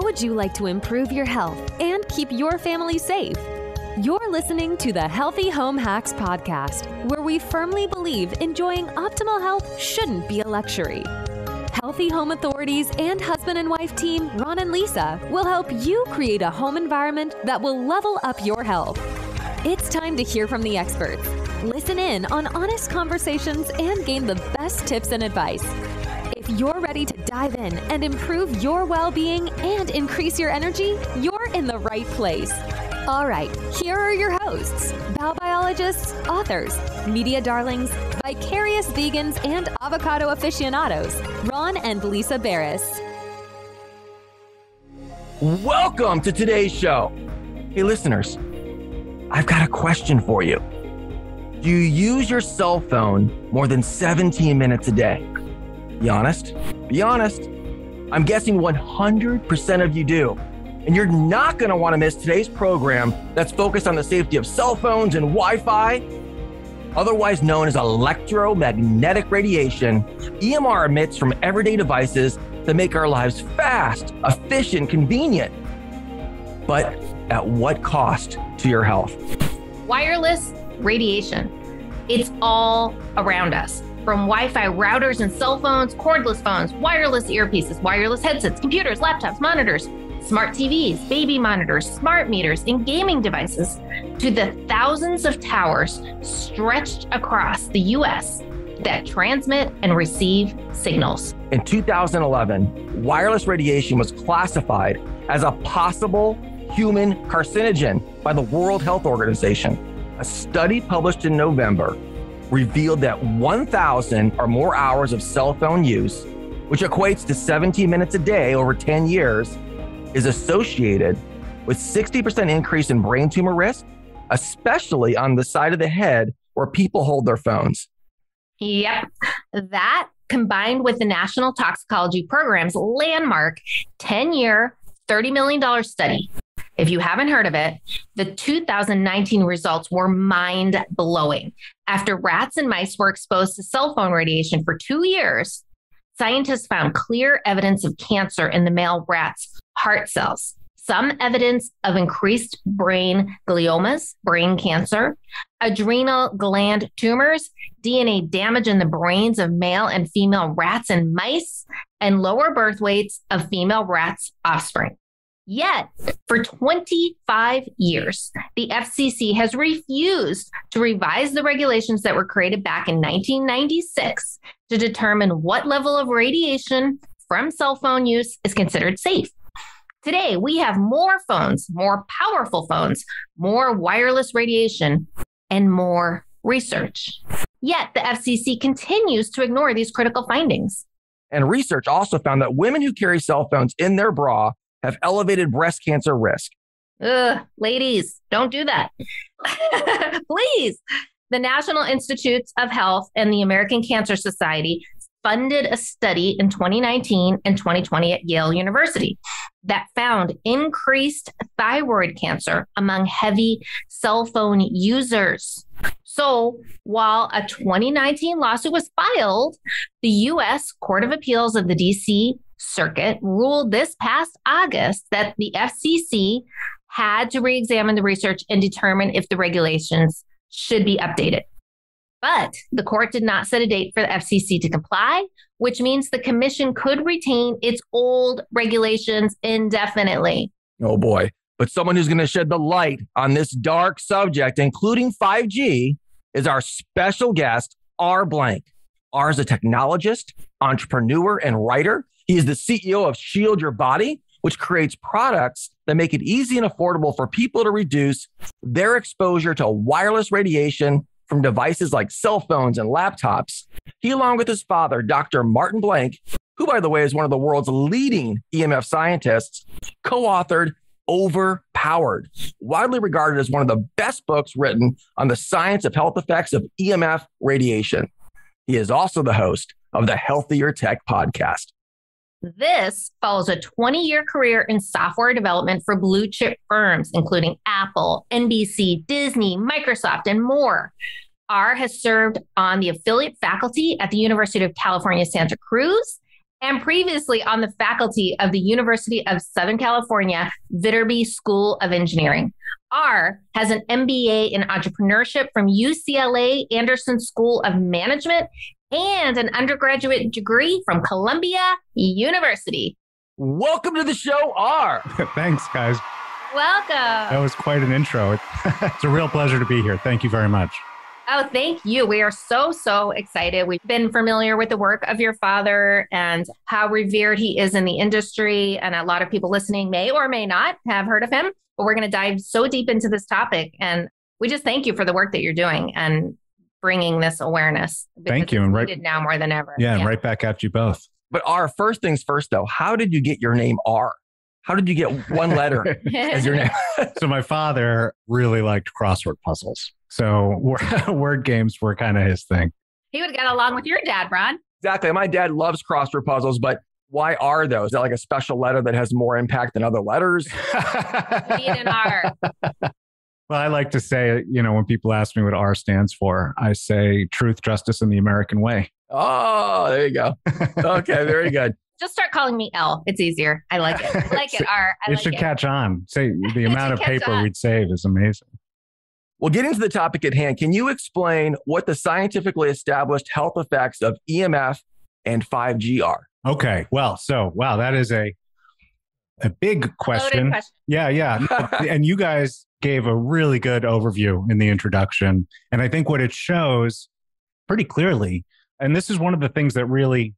would you like to improve your health and keep your family safe? You're listening to the Healthy Home Hacks Podcast, where we firmly believe enjoying optimal health shouldn't be a luxury. Healthy Home Authorities and husband and wife team Ron and Lisa will help you create a home environment that will level up your health. It's time to hear from the experts. Listen in on honest conversations and gain the best tips and advice. If you're ready to dive in and improve your well-being and increase your energy, you're in the right place. All right, here are your hosts, biobiologists, authors, media darlings, vicarious vegans, and avocado aficionados, Ron and Lisa Barris. Welcome to today's show. Hey, listeners, I've got a question for you. Do you use your cell phone more than 17 minutes a day? Be honest. Be honest. I'm guessing 100% of you do. And you're not going to want to miss today's program that's focused on the safety of cell phones and Wi-Fi, otherwise known as electromagnetic radiation. EMR emits from everyday devices that make our lives fast, efficient, convenient. But at what cost to your health? Wireless radiation. It's all around us. From Wi-Fi routers and cell phones, cordless phones, wireless earpieces, wireless headsets, computers, laptops, monitors, smart TVs, baby monitors, smart meters, and gaming devices, to the thousands of towers stretched across the U.S. that transmit and receive signals. In 2011, wireless radiation was classified as a possible human carcinogen by the World Health Organization. A study published in November revealed that 1,000 or more hours of cell phone use, which equates to 17 minutes a day over 10 years, is associated with 60% increase in brain tumor risk, especially on the side of the head where people hold their phones. Yep. That, combined with the National Toxicology Program's landmark 10-year, $30 million study. If you haven't heard of it, the 2019 results were mind-blowing. After rats and mice were exposed to cell phone radiation for 2 years, scientists found clear evidence of cancer in the male rat's heart cells, some evidence of increased brain gliomas, brain cancer, adrenal gland tumors, DNA damage in the brains of male and female rats and mice, and lower birth weights of female rats' offspring. Yet, for 25 years, the FCC has refused to revise the regulations that were created back in 1996 to determine what level of radiation from cell phone use is considered safe. Today, we have more phones, more powerful phones, more wireless radiation, and more research. Yet, the FCC continues to ignore these critical findings. And research also found that women who carry cell phones in their bra have elevated breast cancer risk. Ladies, don't do that. Please. The National Institutes of Health and the American Cancer Society funded a study in 2019 and 2020 at Yale University that found increased thyroid cancer among heavy cell phone users. So while a 2019 lawsuit was filed, the U.S. Court of Appeals of the D.C. Circuit ruled this past August that the FCC had to re-examine the research and determine if the regulations should be updated. But the court did not set a date for the FCC to comply, which means the commission could retain its old regulations indefinitely. Oh boy. But someone who's going to shed the light on this dark subject, including 5G, is our special guest, R. Blank. R is a technologist, entrepreneur, and writer. He is the CEO of Shield Your Body, which creates products that make it easy and affordable for people to reduce their exposure to wireless radiation from devices like cell phones and laptops. He, along with his father, Dr. Martin Blank, who, by the way, is one of the world's leading EMF scientists, co-authored Overpowered, widely regarded as one of the best books written on the science of health effects of EMF radiation. He is also the host of the Healthier Tech podcast. This follows a 20-year career in software development for blue chip firms, including Apple, NBC, Disney, Microsoft, and more. R has served on the affiliate faculty at the University of California, Santa Cruz and previously on the faculty of the University of Southern California, Viterbi School of Engineering. R has an MBA in entrepreneurship from UCLA Anderson School of Management and an undergraduate degree from Columbia University. Welcome to the show, R. Thanks, guys. Welcome. That was quite an intro. It's a real pleasure to be here. Thank you very much. Oh, thank you. We are so excited. We've been familiar with the work of your father and how revered he is in the industry. And a lot of people listening may or may not have heard of him, but we're going to dive so deep into this topic. And we just thank you for the work that you're doing and bringing this awareness. Thank you. And needed now more than ever. Yeah, and right back at you both. But R, first things first, though, how did you get your name R? How did you get one letter as your name? So my father really liked crossword puzzles. So word games were kind of his thing. He would get along with your dad, Ron. Exactly. My dad loves crossword puzzles, but why R though? Is that like a special letter that has more impact than other letters? We need an R. Well, I like to say, when people ask me what R stands for, I say truth, justice, and the American way. Oh, there you go. Okay, very good. Just start calling me L. It's easier. I like it. I like it, R. It should catch on. Say the amount of paper we'd save is amazing. Well, getting to the topic at hand, can you explain what the scientifically established health effects of EMF and 5G are? Okay. Well, wow, that is a big question. Yeah. And you guys gave a really good overview in the introduction. And I think what it shows pretty clearly, and this is one of the things that really,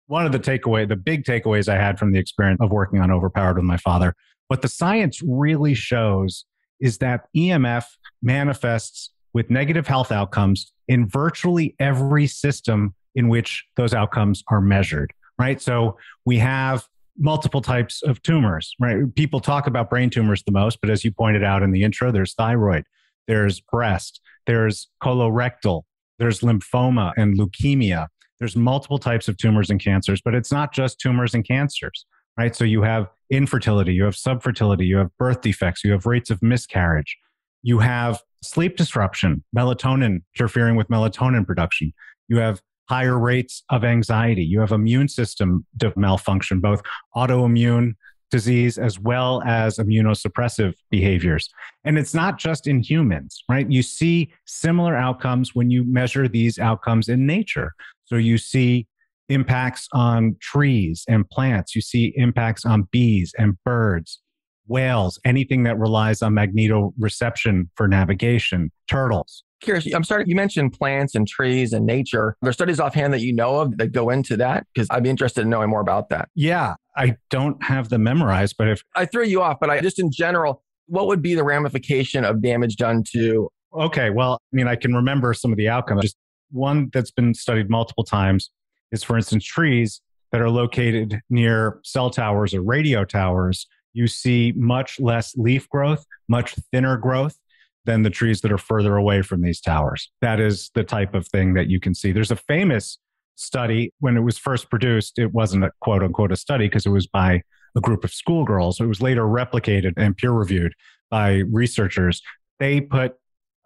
the big takeaways I had from the experience of working on Overpowered with my father, what the science really shows is that EMF manifests with negative health outcomes in virtually every system in which those outcomes are measured, right? So we have multiple types of tumors, right? People talk about brain tumors the most, but as you pointed out in the intro, there's thyroid, there's breast, there's colorectal, there's lymphoma and leukemia. There's multiple types of tumors and cancers, but it's not just tumors and cancers, right? So you have infertility, you have subfertility, you have birth defects, you have rates of miscarriage, you have sleep disruption, melatonin interfering with melatonin production, you have higher rates of anxiety, you have immune system malfunction, both autoimmune disease as well as immunosuppressive behaviors. And it's not just in humans, right? You see similar outcomes when you measure these outcomes in nature. So you see impacts on trees and plants. You see impacts on bees and birds, whales, anything that relies on magnetoreception for navigation, turtles. Curious, I'm sorry, you mentioned plants and trees and nature. Are there studies offhand that you know of that go into that? Because I'd be interested in knowing more about that. Yeah, I don't have them memorized, but if I threw you off, but just in general, what would be the ramification of damage done to? Okay, well, I can remember some of the outcomes. Just one that's been studied multiple times is, for instance, trees that are located near cell towers or radio towers. You see much less leaf growth, much thinner growth than the trees that are further away from these towers. That is the type of thing that you can see. There's a famous study. When it was first produced, it wasn't a quote unquote a study because it was by a group of schoolgirls. It was later replicated and peer reviewed by researchers. They put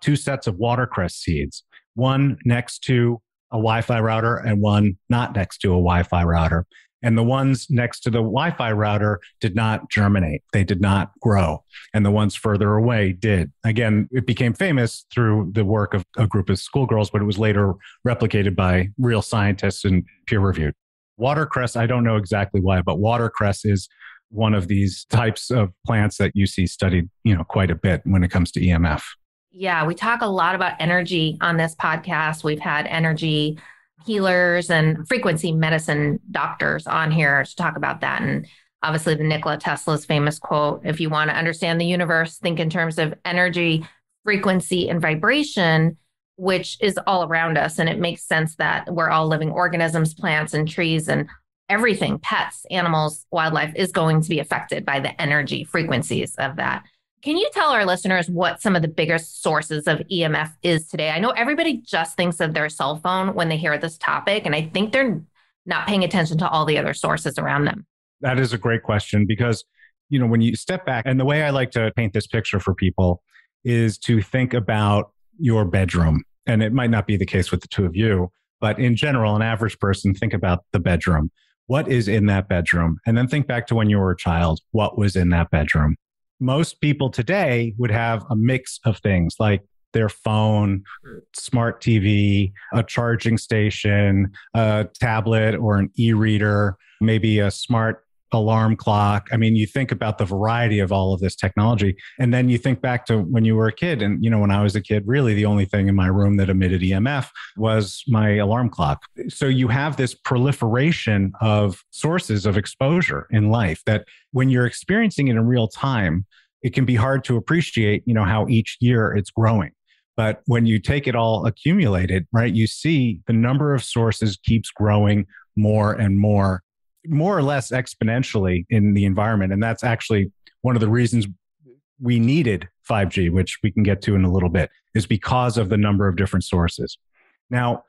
2 sets of watercress seeds, one next to a Wi-Fi router and one not next to a Wi-Fi router. And the ones next to the Wi-Fi router did not germinate. They did not grow. And the ones further away did. Again, it became famous through the work of a group of schoolgirls, but it was later replicated by real scientists and peer-reviewed. Watercress, I don't know exactly why, but watercress is one of these types of plants that you see studied, quite a bit when it comes to EMF. Yeah, we talk a lot about energy on this podcast. We've had energy healers and frequency medicine doctors on here to talk about that. And obviously the Nikola Tesla's famous quote, if you want to understand the universe, think in terms of energy, frequency, and vibration, which is all around us. And it makes sense that we're all living organisms, plants and trees and everything, pets, animals, wildlife is going to be affected by the energy frequencies of that. Can you tell our listeners what some of the biggest sources of EMF is today? I know everybody just thinks of their cell phone when they hear this topic, and I think they're not paying attention to all the other sources around them. That is a great question because, when you step back, and the way I like to paint this picture for people is to think about your bedroom. And it might not be the case with the two of you, but in general, an average person, think about the bedroom. what is in that bedroom? And then think back to when you were a child, what was in that bedroom? Most people today would have a mix of things like their phone, smart TV, a charging station, a tablet or an e-reader, maybe a smart alarm clock. I mean, you think about the variety of all of this technology. And then you think back to when you were a kid. And, when I was a kid, really the only thing in my room that emitted EMF was my alarm clock. So you have this proliferation of sources of exposure in life that when you're experiencing it in real time, it can be hard to appreciate, how each year it's growing. But when you take it all accumulated, right, you see the number of sources keeps growing more and more or less exponentially in the environment. And that's actually one of the reasons we needed 5G, which we can get to in a little bit, is because of the number of different sources. Now,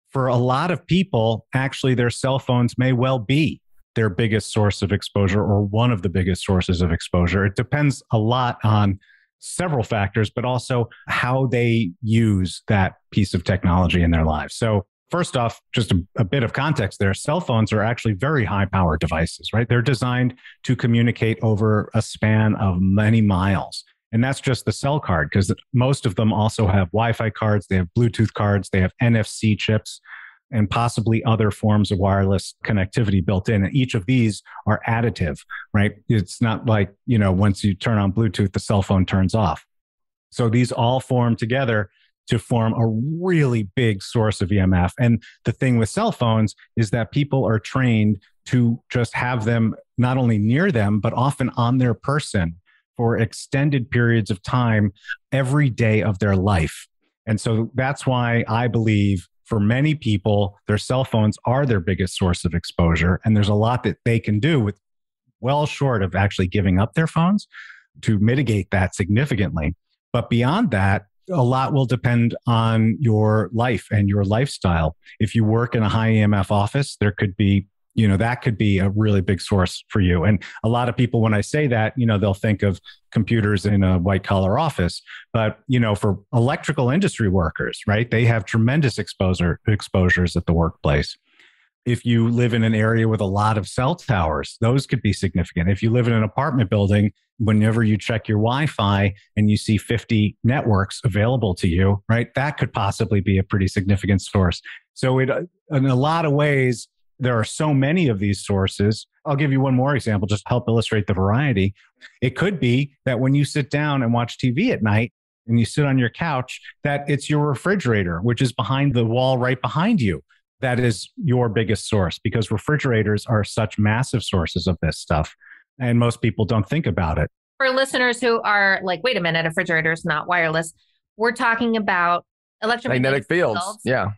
for a lot of people, actually, their cell phones may well be their biggest source of exposure or one of the biggest sources of exposure. It depends a lot on several factors, but also how they use that piece of technology in their lives. So first off, just a bit of context there. Cell phones are actually very high-powered devices, right? They're designed to communicate over a span of many miles. And that's just the cell card, because most of them also have Wi-Fi cards, they have Bluetooth cards, they have NFC chips, and possibly other forms of wireless connectivity built in. And each of these are additive, right? It's not like, once you turn on Bluetooth, the cell phone turns off. So these all form together to form a really big source of EMF. And the thing with cell phones is that people are trained to just have them not only near them, but often on their person for extended periods of time every day of their life. And so that's why I believe for many people, their cell phones are their biggest source of exposure. And there's a lot that they can do with well short of actually giving up their phones to mitigate that significantly. But beyond that, a lot will depend on your life and your lifestyle. If you work in a high EMF office, there could be, that could be a really big source for you. And a lot of people, when I say that, they'll think of computers in a white collar office. But, for electrical industry workers, right, they have tremendous exposures at the workplace. If you live in an area with a lot of cell towers, those could be significant. If you live in an apartment building, whenever you check your Wi-Fi and you see 50 networks available to you, right, that could possibly be a pretty significant source. So in a lot of ways, there are so many of these sources. I'll give you one more example, just to help illustrate the variety. It could be that when you sit down and watch TV at night and you sit on your couch, that it's your refrigerator, which is behind the wall right behind you. That is your biggest source, because refrigerators are such massive sources of this stuff. And most people don't think about it. For listeners who are like, wait a minute, a refrigerator is not wireless. We're talking about electromagnetic fields,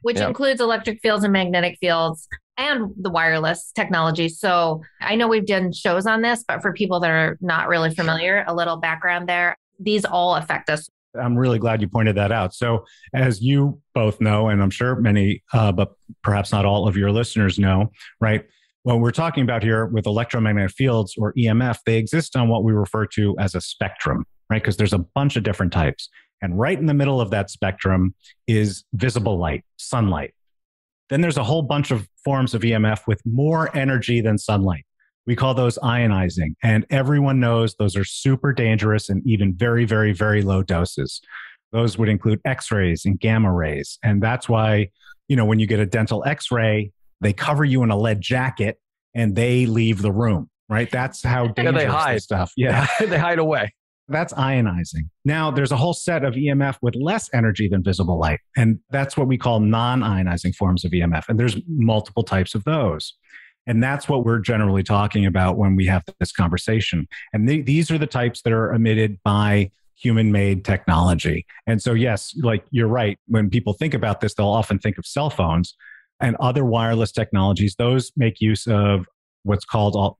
which includes electric fields and magnetic fields and the wireless technology. So I know we've done shows on this, but for people that are not really familiar, a little background there, these all affect us. I'm really glad you pointed that out. So as you both know, and I'm sure many, but perhaps not all of your listeners know, right? What we're talking about here with electromagnetic fields or EMF, they exist on what we refer to as a spectrum, right? Because there's a bunch of different types. And right in the middle of that spectrum is visible light, sunlight. Then there's a whole bunch of forms of EMF with more energy than sunlight. We call those ionizing. And everyone knows those are super dangerous and even very, very, very low doses. Those would include X-rays and gamma rays. And that's why, when you get a dental X-ray, they cover you in a lead jacket and they leave the room, right? That's how dangerous they hide. This stuff. Yeah, they hide away. That's ionizing. Now, there's a whole set of EMF with less energy than visible light. And that's what we call non-ionizing forms of EMF. And there's multiple types of those. And that's what we're generally talking about when we have this conversation. And these are the types that are emitted by human-made technology. And so, yes, like you're right. When people think about this, they'll often think of cell phones and other wireless technologies. Those make use of what's called,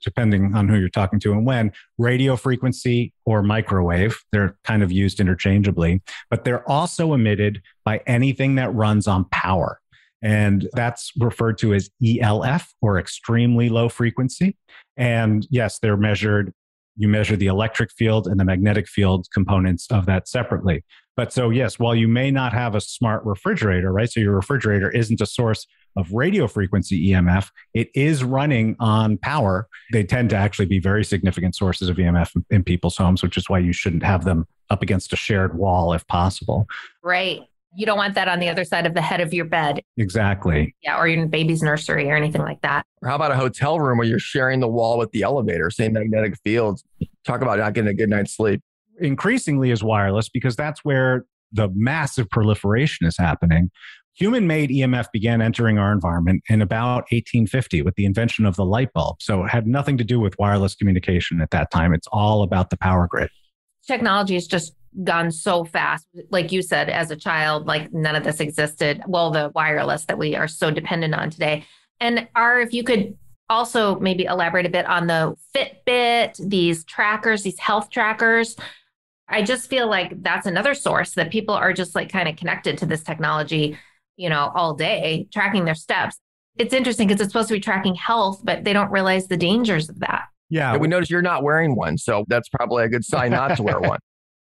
depending on who you're talking to and when, radio frequency or microwave. They're kind of used interchangeably, but they're also emitted by anything that runs on power. And that's referred to as ELF, or extremely low frequency. And yes, they're measured. You measure the electric field and the magnetic field components of that separately. But so yes, while you may not have a smart refrigerator, right? So your refrigerator isn't a source of radio frequency EMF, it is running on power. They tend to actually be very significant sources of EMF in people's homes, which is why you shouldn't have them up against a shared wall if possible. Right. You don't want that on the other side of the head of your bed. Exactly. Yeah. Or your baby's nursery or anything like that. Or how about a hotel room where you're sharing the wall with the elevator, same magnetic fields? Talk about not getting a good night's sleep. Increasingly is wireless because that's where the massive proliferation is happening. Human-made EMF began entering our environment in about 1850 with the invention of the light bulb. So it had nothing to do with wireless communication at that time. It's all about the power grid. Technology has just gone so fast. Like you said, as a child, like none of this existed. Well, the wireless that we are so dependent on today. And if you could also maybe elaborate a bit on the Fitbit, these trackers, these health trackers. I just feel like that's another source that people are just like kind of connected to this technology, all day, tracking their steps. It's interesting because it's supposed to be tracking health, but they don't realize the dangers of that. Yeah. We notice you're not wearing one. So that's probably a good sign not to wear one.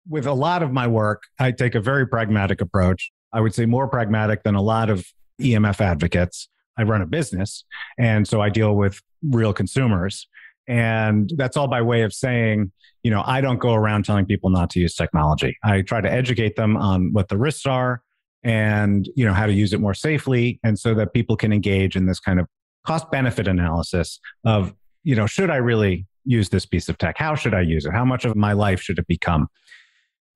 With a lot of my work, I take a very pragmatic approach. I would say more pragmatic than a lot of EMF advocates. I run a business, and so I deal with real consumers. And that's all by way of saying, I don't go around telling people not to use technology. I try to educate them on what the risks are and, how to use it more safely. And so that people can engage in this kind of cost benefit analysis of, should I really use this piece of tech? How should I use it? How much of my life should it become?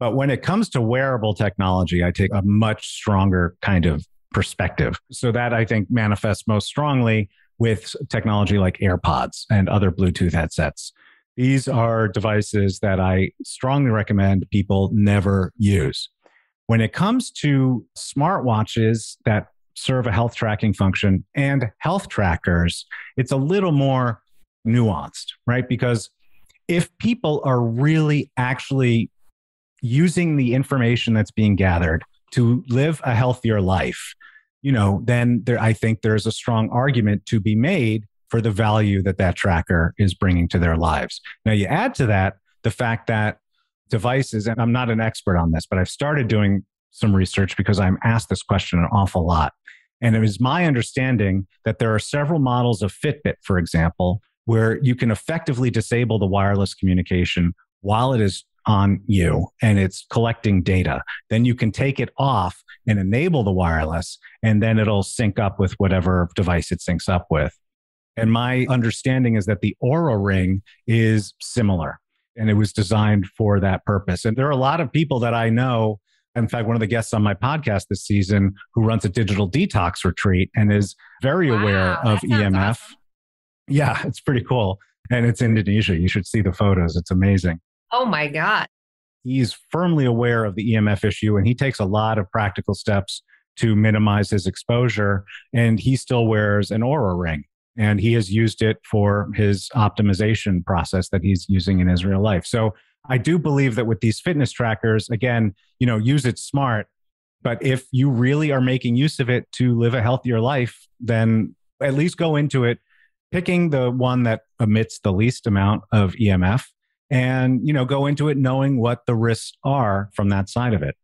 But when it comes to wearable technology, I take a much stronger kind of perspective. So that I think manifests most strongly with technology like AirPods and other Bluetooth headsets. These are devices that I strongly recommend people never use. When it comes to smartwatches that serve a health tracking function and health trackers, it's a little more nuanced, right? Because if people are really actually using the information that's being gathered to live a healthier life, then I think there's a strong argument to be made for the value that tracker is bringing to their lives. Now, you add to that the fact that devices, and I'm not an expert on this, but I've started doing some research because I'm asked this question an awful lot. And it is my understanding that there are several models of Fitbit, for example, where you can effectively disable the wireless communication while it is on you and it's collecting data. Then you can take it off and enable the wireless, and then it'll sync up with whatever device it syncs up with. And my understanding is that the Oura Ring is similar, and it was designed for that purpose. And there are a lot of people that I know. In fact, one of the guests on my podcast this season who runs a digital detox retreat and is very aware of EMF. Awesome. Yeah, it's pretty cool. And it's in Indonesia. You should see the photos. It's amazing. Oh my God. He's firmly aware of the EMF issue, and he takes a lot of practical steps to minimize his exposure. And he still wears an Oura Ring, and he has used it for his optimization process that he's using in his real life. So I do believe that with these fitness trackers, again, use it smart. But if you really are making use of it to live a healthier life, then at least go into it picking the one that emits the least amount of EMF. And, go into it knowing what the risks are from that side of it.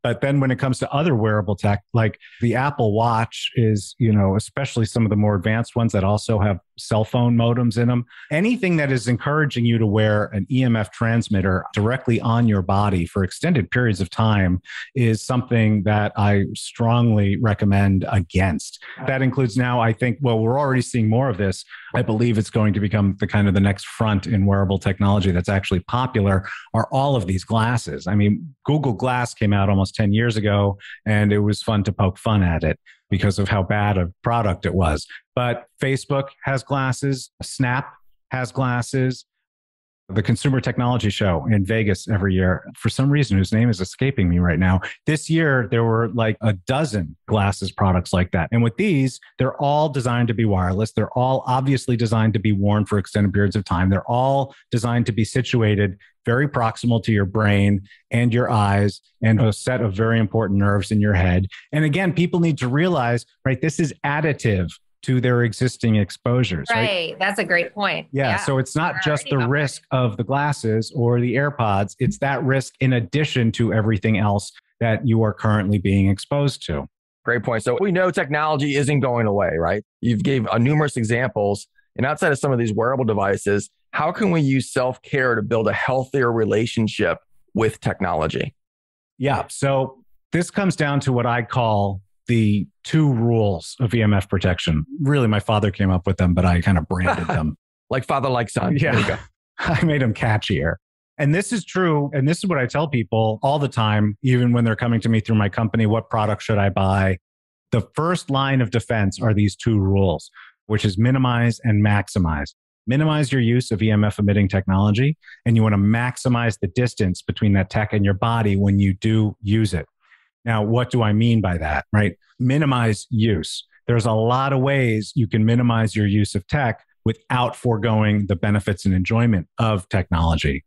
But then when it comes to other wearable tech, like the Apple Watch is, especially some of the more advanced ones that also have cell phone modems in them, anything that is encouraging you to wear an EMF transmitter directly on your body for extended periods of time is something that I strongly recommend against. That includes now, I think, we're already seeing more of this. I believe it's going to become the next front in wearable technology that's actually popular are all of these glasses. I mean, Google Glass came out almost 10 years ago, and it was fun to poke fun at it because of how bad a product it was. But Facebook has glasses, Snap has glasses. The Consumer Technology Show in Vegas every year, for some reason, whose name is escaping me right now. This year, there were like a dozen glasses products like that. And with these, they're all designed to be wireless. They're all obviously designed to be worn for extended periods of time. They're all designed to be situated very proximal to your brain and your eyes and a set of very important nerves in your head. And again, people need to realize, right, this is additive to their existing exposures. Right. That's a great point. Yeah. So it's not just the risk of the glasses or the AirPods. It's that risk in addition to everything else that you are currently being exposed to. Great point. So we know technology isn't going away, right? You've gave numerous examples. And outside of some of these wearable devices, how can we use self-care to build a healthier relationship with technology? Yeah. So this comes down to what I call the 2 rules of EMF protection. Really, my father came up with them, but I kind of branded them. Like father, like son. Yeah. I made them catchier. And this is true. And this is what I tell people all the time, even when they're coming to me through my company, what product should I buy? The first line of defense are these 2 rules, which is minimize and maximize. Minimize your use of EMF emitting technology, and you want to maximize the distance between that tech and your body when you do use it. Now, what do I mean by that, right? Minimize use. There's a lot of ways you can minimize your use of tech without foregoing the benefits and enjoyment of technology.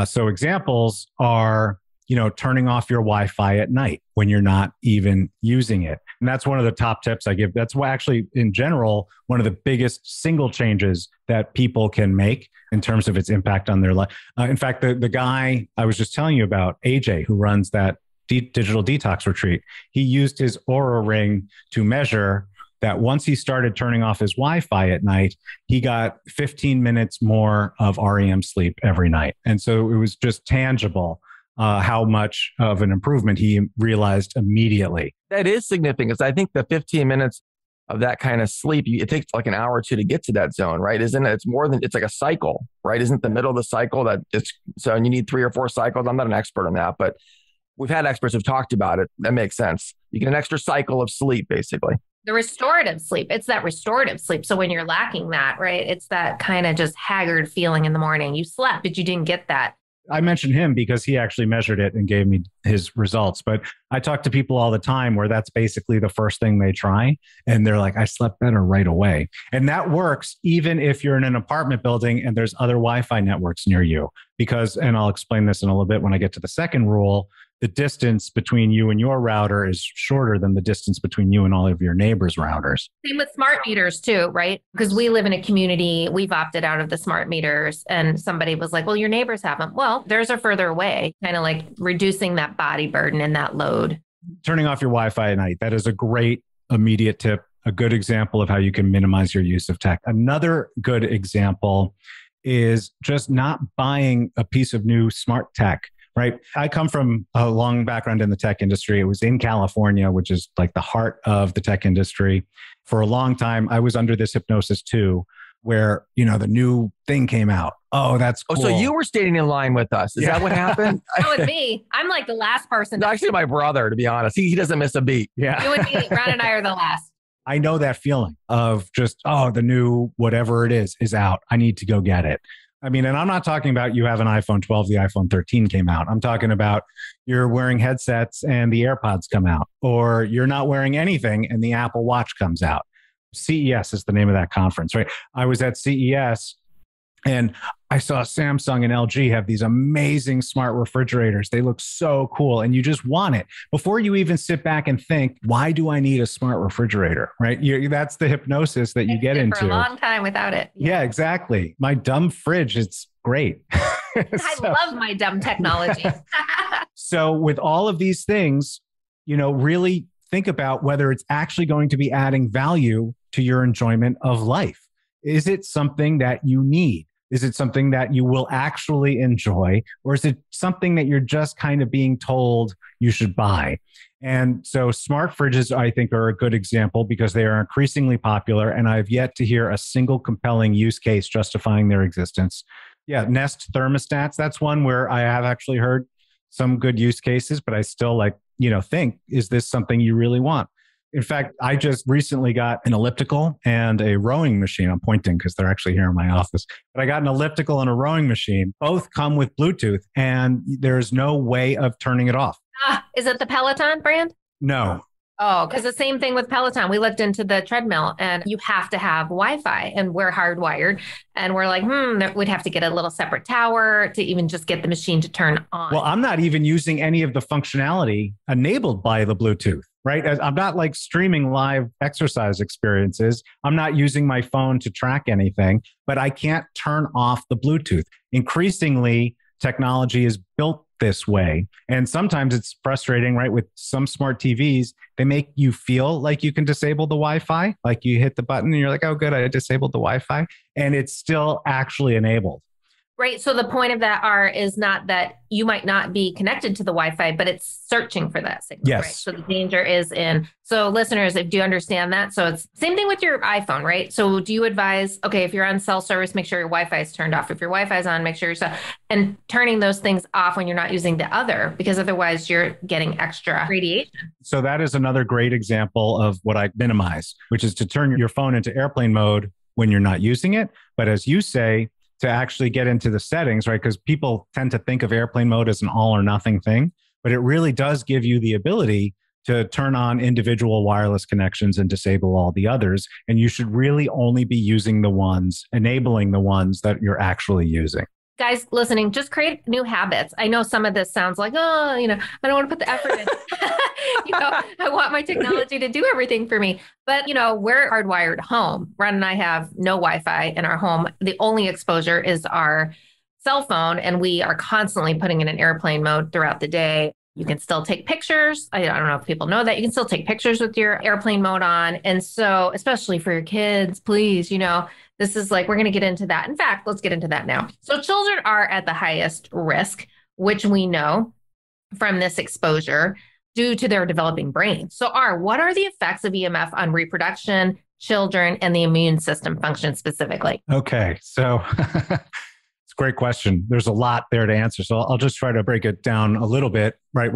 So examples are, turning off your Wi-Fi at night when you're not even using it. And that's one of the top tips I give. That's why actually, in general, one of the biggest single changes that people can make in terms of its impact on their life. In fact, the guy I was just telling you about, AJ, who runs that digital detox retreat, he used his Oura Ring to measure that once he started turning off his Wi-Fi at night, he got 15 minutes more of REM sleep every night. And so it was just tangible how much of an improvement he realized immediately. That is significant. I think the 15 minutes of that kind of sleep, it takes like an hour or 2 to get to that zone, right? Isn't it? It's more than, it's like a cycle, right? Isn't the middle of the cycle that it's, so you need 3 or 4 cycles. I'm not an expert on that, but we've had experts who've talked about it. That makes sense. You get an extra cycle of sleep, basically. The restorative sleep. It's that restorative sleep. So when you're lacking that, right, it's that kind of just haggard feeling in the morning. You slept, but you didn't get that. I mentioned him because he actually measured it and gave me his results. But I talk to people all the time where that's basically the first thing they try. And they're like, I slept better right away. And that works even if you're in an apartment building and there's other Wi-Fi networks near you. Because, and I'll explain this in a little bit when I get to the second rule, the distance between you and your router is shorter than the distance between you and all of your neighbors' routers. Same with smart meters too, right? Because we live in a community, we've opted out of the smart meters, and somebody was like, well, your neighbors have them. Well, theirs are further away, kind of like reducing that body burden and that load. Turning off your Wi-Fi at night, that is a great immediate tip, a good example of how you can minimize your use of tech. Another good example is just not buying a piece of new smart tech. Right. I come from a long background in the tech industry. It was in California, which is like the heart of the tech industry. For a long time, I was under this hypnosis too, where, the new thing came out. Oh, that's cool. Oh, so you were standing in line with us. Is that what happened? That was me. I'm like the last person. Actually, my brother, to be honest. He doesn't miss a beat. Yeah. You and me, Ron and I are the last. I know that feeling of just, the new whatever it is out. I need to go get it. I mean, and I'm not talking about you have an iPhone 12, the iPhone 13 came out. I'm talking about you're wearing headsets and the AirPods come out, or you're not wearing anything and the Apple Watch comes out. CES is the name of that conference, right? I was at CES and I saw Samsung and LG have these amazing smart refrigerators. They look so cool and you just want it. Before you even sit back and think, why do I need a smart refrigerator, right? That's the hypnosis that you get into. For a long time without it. Yeah, exactly. My dumb fridge, it's great. I love my dumb technology. So with all of these things, really think about whether it's actually going to be adding value to your enjoyment of life. Is it something that you need? Is it something that you will actually enjoy? Or is it something that you're just kind of being told you should buy? And so smart fridges, I think, are a good example because they are increasingly popular. And I've yet to hear a single compelling use case justifying their existence. Yeah, Nest thermostats. That's one where I have actually heard some good use cases, but I still think, is this something you really want? In fact, I just recently got an elliptical and a rowing machine. I'm pointing because they're actually here in my office. But I got an elliptical and a rowing machine. Both come with Bluetooth, and there's no way of turning it off. Is it the Peloton brand? No. Oh, because the same thing with Peloton. We looked into the treadmill and you have to have Wi-Fi and we're hardwired. And we're like, we'd have to get a little separate tower to even just get the machine to turn on. Well, I'm not even using any of the functionality enabled by the Bluetooth, right? I'm not like streaming live exercise experiences. I'm not using my phone to track anything, but I can't turn off the Bluetooth. Increasingly, technology is built this way. And sometimes it's frustrating, right? With some smart TVs, they make you feel like you can disable the Wi-Fi. Like you hit the button and you're like, oh, good, I disabled the Wi-Fi. And it's still actually enabled. Right. So the point of that is not that you might not be connected to the Wi-Fi, but it's searching for that signal. Yes. Right? So the danger is in. So listeners, do you understand that? So it's same thing with your iPhone, right? So do you advise, okay, if you're on cell service, make sure your Wi-Fi is turned off. If your Wi-Fi is on, make sure and turning those things off when you're not using the other, because otherwise you're getting extra radiation. So that is another great example of what I minimize, which is to turn your phone into airplane mode when you're not using it. But as you say, to actually get into the settings, right? Because people tend to think of airplane mode as an all or nothing thing, but it really does give you the ability to turn on individual wireless connections and disable all the others. And you should really only be using enabling the ones that you're actually using. Guys listening, just create new habits. I know some of this sounds like, I don't want to put the effort in. I want my technology to do everything for me. But, we're hardwired home. Ron and I have no Wi-Fi in our home. The only exposure is our cell phone, and we are constantly putting it in airplane mode throughout the day. You can still take pictures. I don't know if people know that. You can still take pictures with your airplane mode on. And so, especially for your kids, please, this is we're going to get into that. In fact, let's get into that now. So children are at the highest risk, which we know from this exposure due to their developing brains. So what are the effects of EMF on reproduction, children, and the immune system function specifically? Okay. So it's a great question. There's a lot there to answer. So I'll just try to break it down a little bit, right?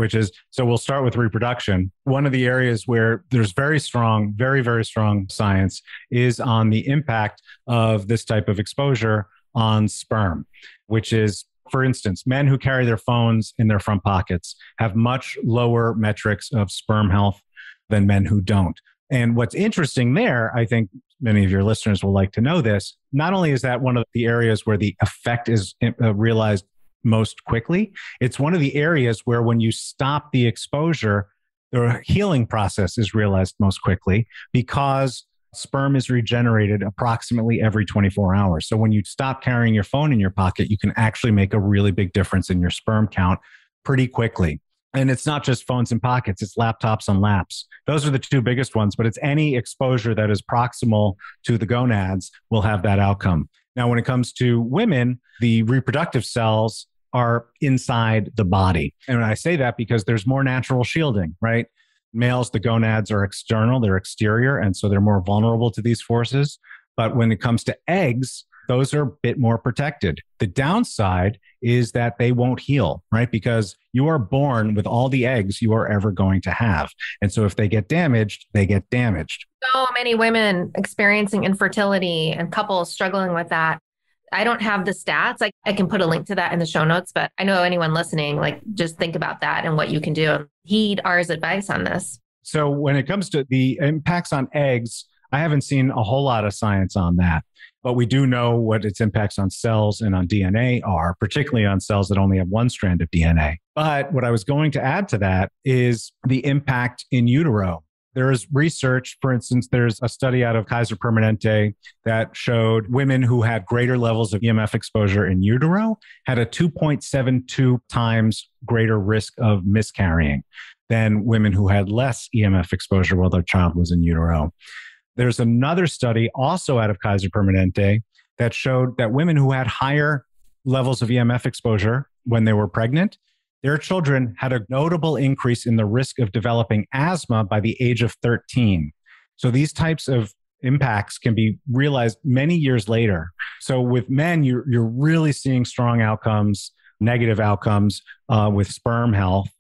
So we'll start with reproduction. One of the areas where there's very, very strong science is on the impact of this type of exposure on sperm, which is, for instance, men who carry their phones in their front pockets have much lower metrics of sperm health than men who don't. And what's interesting there, I think many of your listeners will like to know this, not only is that one of the areas where the effect is realized most quickly, it's one of the areas where when you stop the exposure, the healing process is realized most quickly because sperm is regenerated approximately every 24 hours. So when you stop carrying your phone in your pocket, you can actually make a really big difference in your sperm count pretty quickly. And it's not just phones in pockets, it's laptops on laps. Those are the two biggest ones, but it's any exposure that is proximal to the gonads will have that outcome. Now, when it comes to women, the reproductive cells are inside the body. And I say that because there's more natural shielding, right? Males, the gonads are external, they're exterior, and so they're more vulnerable to these forces. But when it comes to eggs, those are a bit more protected. The downside is that they won't heal, right? Because you are born with all the eggs you are ever going to have. And so if they get damaged, they get damaged. So many women experiencing infertility and couples struggling with that. I don't have the stats. I can put a link to that in the show notes, but I know anyone listening, just think about that and what you can do. Heed R's advice on this. So when it comes to the impacts on eggs, I haven't seen a whole lot of science on that, but we do know what its impacts on cells and on DNA are, particularly on cells that only have one strand of DNA. But what I was going to add to that is the impact in utero. There is research, for instance, there's a study out of Kaiser Permanente that showed women who had greater levels of EMF exposure in utero had a 2.72 times greater risk of miscarrying than women who had less EMF exposure while their child was in utero. There's another study also out of Kaiser Permanente that showed that women who had higher levels of EMF exposure when they were pregnant, their children had a notable increase in the risk of developing asthma by the age of 13. So these types of impacts can be realized many years later. So with men, you're really seeing strong outcomes, negative outcomes with sperm health.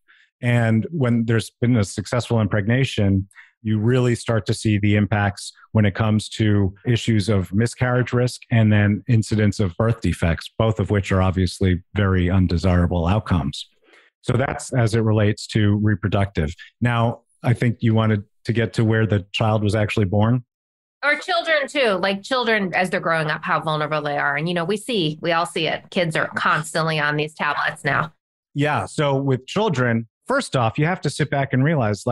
And when there's been a successful impregnation, you really start to see the impacts when it comes to issues of miscarriage risk and then incidence of birth defects, both of which are obviously very undesirable outcomes. So that's as it relates to reproductive. Now, I think you wanted to get to where the child was actually born. Or children too, children as they're growing up, how vulnerable they are. And, we all see it. Kids are constantly on these tablets now. Yeah. So with children, first off, you have to sit back and realize,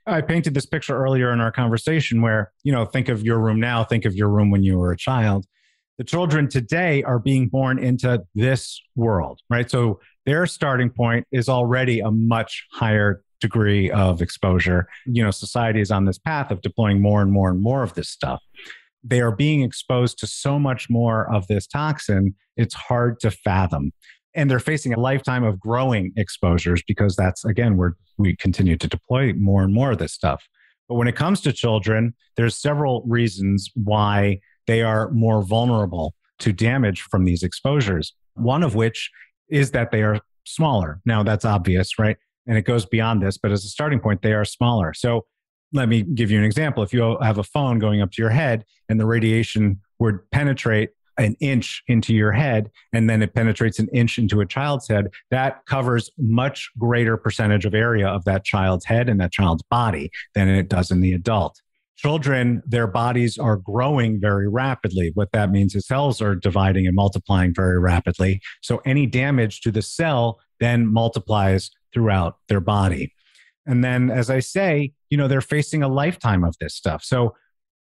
I painted this picture earlier in our conversation where, think of your room now, think of your room when you were a child. The children today are being born into this world, right? So their starting point is already a much higher degree of exposure. Society is on this path of deploying more and more and more of this stuff. They are being exposed to so much more of this toxin, it's hard to fathom. And they're facing a lifetime of growing exposures because that's, again, we continue to deploy more and more of this stuff. But when it comes to children, there's several reasons why they are more vulnerable to damage from these exposures. One of which is that they are smaller. Now, that's obvious, right? And it goes beyond this, but as a starting point, they are smaller. So let me give you an example. If you have a phone going up to your head and the radiation would penetrate an inch into your head, and then it penetrates an inch into a child's head, that covers much greater percentage of area of that child's head and that child's body than it does in the adult. Children, their bodies are growing very rapidly. What that means is cells are dividing and multiplying very rapidly. So any damage to the cell then multiplies throughout their body. And then, as I say, they're facing a lifetime of this stuff. So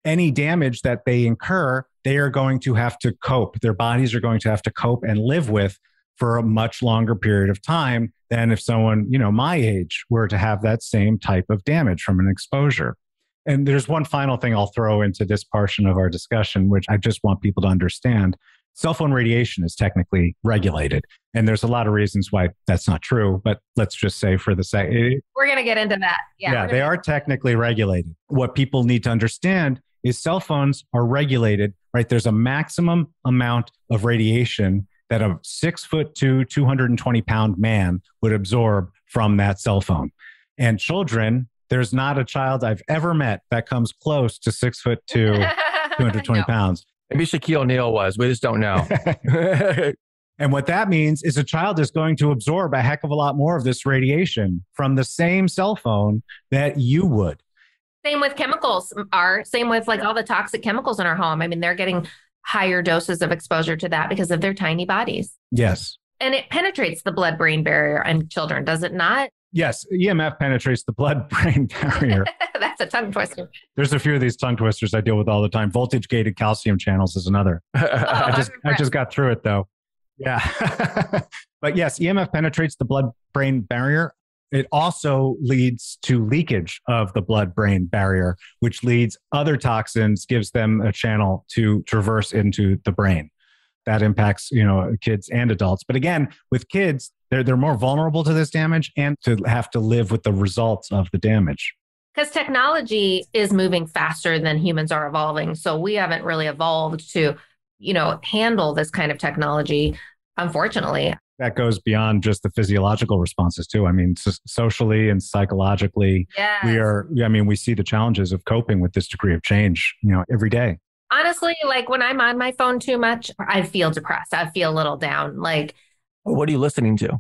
any damage that they incur, they are going to have to cope. Their bodies are going to have to cope and live with for a much longer period of time than if someone, my age were to have that same type of damage from an exposure. And there's one final thing I'll throw into this portion of our discussion, which I just want people to understand. Cell phone radiation is technically regulated. And there's a lot of reasons why that's not true. But let's just say for the sake, we're going to get into that. Yeah, they are technically regulated. What people need to understand is cell phones are regulated, right? There's a maximum amount of radiation that a 6'2", 220-pound man would absorb from that cell phone. And children, there's not a child I've ever met that comes close to 6'2", 220 pounds. Maybe Shaquille O'Neal was. We just don't know. And what that means is a child is going to absorb a heck of a lot more of this radiation from the same cell phone that you would. Same with chemicals, same with like all the toxic chemicals in our home. I mean, they're getting higher doses of exposure to that because of their tiny bodies. Yes. And it penetrates the blood-brain barrier in children, does it not? Yes, EMF penetrates the blood-brain barrier. That's a tongue twister. There's a few of these tongue twisters I deal with all the time. Voltage-gated calcium channels is another. I just got through it though. Yeah. But yes, EMF penetrates the blood-brain barrier. It also leads to leakage of the blood-brain barrier, which leads other toxins, gives them a channel to traverse into the brain. That impacts, kids and adults. But again, with kids, they're more vulnerable to this damage and to have to live with the results of the damage. Because technology is moving faster than humans are evolving. So we haven't really evolved to, handle this kind of technology, unfortunately. That goes beyond just the physiological responses too. I mean, socially and psychologically, yes. we see the challenges of coping with this degree of change, every day. Honestly, like when I'm on my phone too much, I feel depressed. I feel a little down. Like, what are you listening to?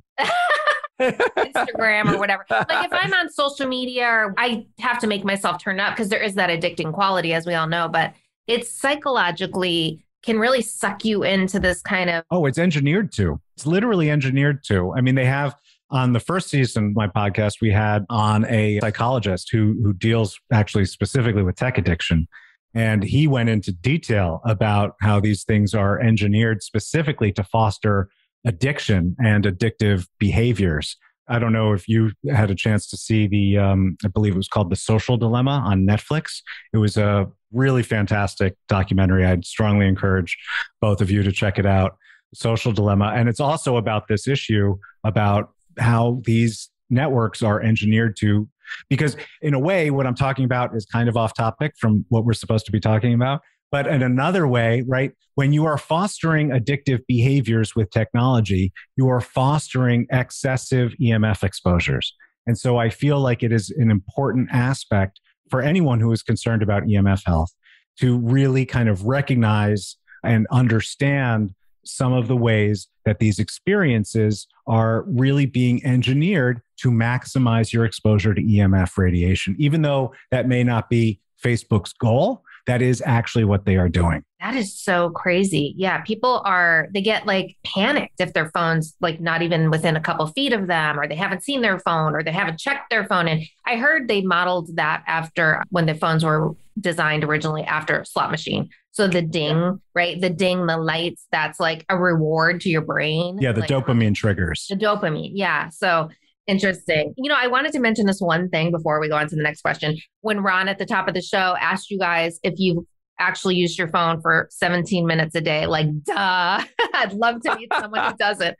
Instagram or whatever. Like if I'm on social media, or I have to make myself turn up because there is that addicting quality, as we all know, but it's psychologically can really suck you into this kind of... Oh, it's engineered to. It's literally engineered to. I mean, they have on the first season of my podcast, we had on a psychologist who deals actually specifically with tech addiction. And he went into detail about how these things are engineered specifically to foster addiction and addictive behaviors. I don't know if you had a chance to see I believe it was called The Social Dilemma on Netflix. It was a really fantastic documentary. I'd strongly encourage both of you to check it out, Social Dilemma. And it's also about this issue about how these networks are engineered to, because in a way, what I'm talking about is kind of off topic from what we're supposed to be talking about. But in another way, right, when you are fostering addictive behaviors with technology, you are fostering excessive EMF exposures. And so I feel like it is an important aspect for anyone who is concerned about EMF health to really kind of recognize and understand some of the ways that these experiences are really being engineered to maximize your exposure to EMF radiation, even though that may not be Facebook's goal. that is actually what they are doing. That is so crazy. Yeah. They get like panicked if their phone's like not even within a couple feet of them, or they haven't seen their phone, or they haven't checked their phone. And I heard they modeled that after when the phones were designed originally after a slot machine. So the ding, right? The ding, the lights, that's like a reward to your brain. Yeah. The like, dopamine triggers. The dopamine. Yeah. So interesting. I wanted to mention this one thing before we go on to the next question. When Ron at the top of the show asked you guys if you actually used your phone for 17 minutes a day, like, duh, I'd love to meet someone who does it,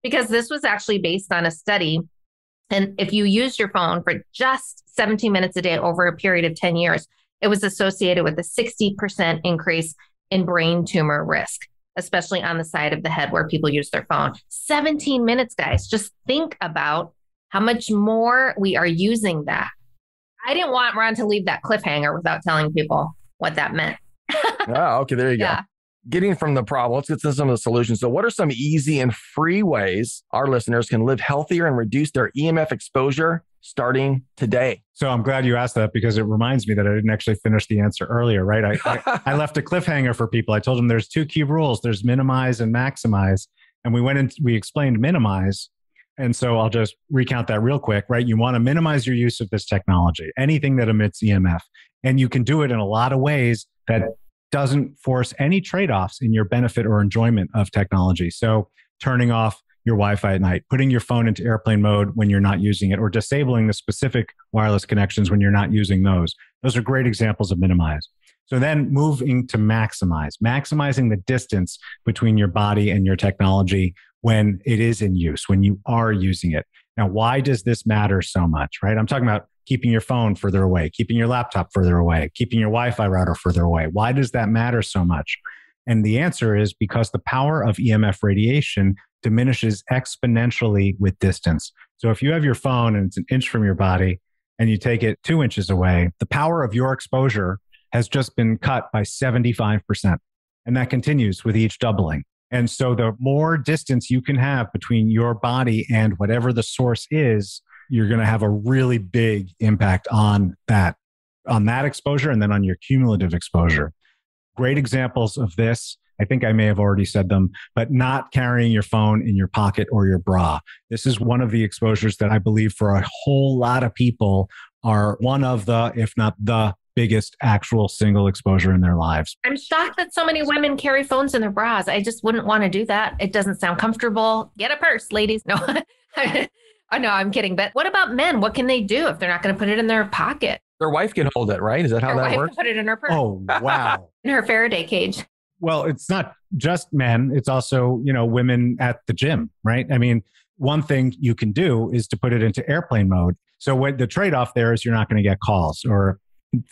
because this was actually based on a study. And if you used your phone for just 17 minutes a day over a period of 10 years, it was associated with a 60% increase in brain tumor risk, especially on the side of the head where people use their phone. 17 minutes, guys. Just think about how much more we are using that. I didn't want Ron to leave that cliffhanger without telling people what that meant. Oh, okay. There you go. Getting from the problem, let's get to some of the solutions. So what are some easy and free ways our listeners can live healthier and reduce their EMF exposure starting today? So I'm glad you asked that, because it reminds me that I didn't actually finish the answer earlier, right? I left a cliffhanger for people. I told them there's 2 key rules. There's minimize and maximize. And we explained minimize. And so I'll just recount that real quick, right? You want to minimize your use of this technology, anything that emits EMF. And you can do it in a lot of ways that doesn't force any trade-offs in your benefit or enjoyment of technology. So turning off your Wi-Fi at night, putting your phone into airplane mode when you're not using it, or disabling the specific wireless connections when you're not using those. Those are great examples of minimize. So then moving to maximizing the distance between your body and your technology when it is in use, when you are using it. Now, why does this matter so much, right? I'm talking about keeping your phone further away, keeping your laptop further away, keeping your Wi-Fi router further away. Why does that matter so much? And the answer is because the power of EMF radiation diminishes exponentially with distance. So if you have your phone and it's an inch from your body and you take it 2 inches away, the power of your exposure has just been cut by 75%. And that continues with each doubling. And so the more distance you can have between your body and whatever the source is, you're going to have a really big impact on that exposure and then on your cumulative exposure. Great examples of this, I think I may have already said them, but not carrying your phone in your pocket or your bra. This is one of the exposures that I believe for a whole lot of people are one of the, if not the biggest actual single exposure in their lives. I'm shocked that so many women carry phones in their bras. I just wouldn't want to do that. It doesn't sound comfortable. Get a purse, ladies. No, I know, I'm kidding. But what about men? What can they do if they're not going to put it in their pocket? Their wife can hold it, right? Is that how that works? Put it in her purse. Oh, wow. In her Faraday cage. Well, it's not just men. It's also, women at the gym, right? I mean, one thing you can do is to put it into airplane mode. So what the trade-off there is you're not going to get calls or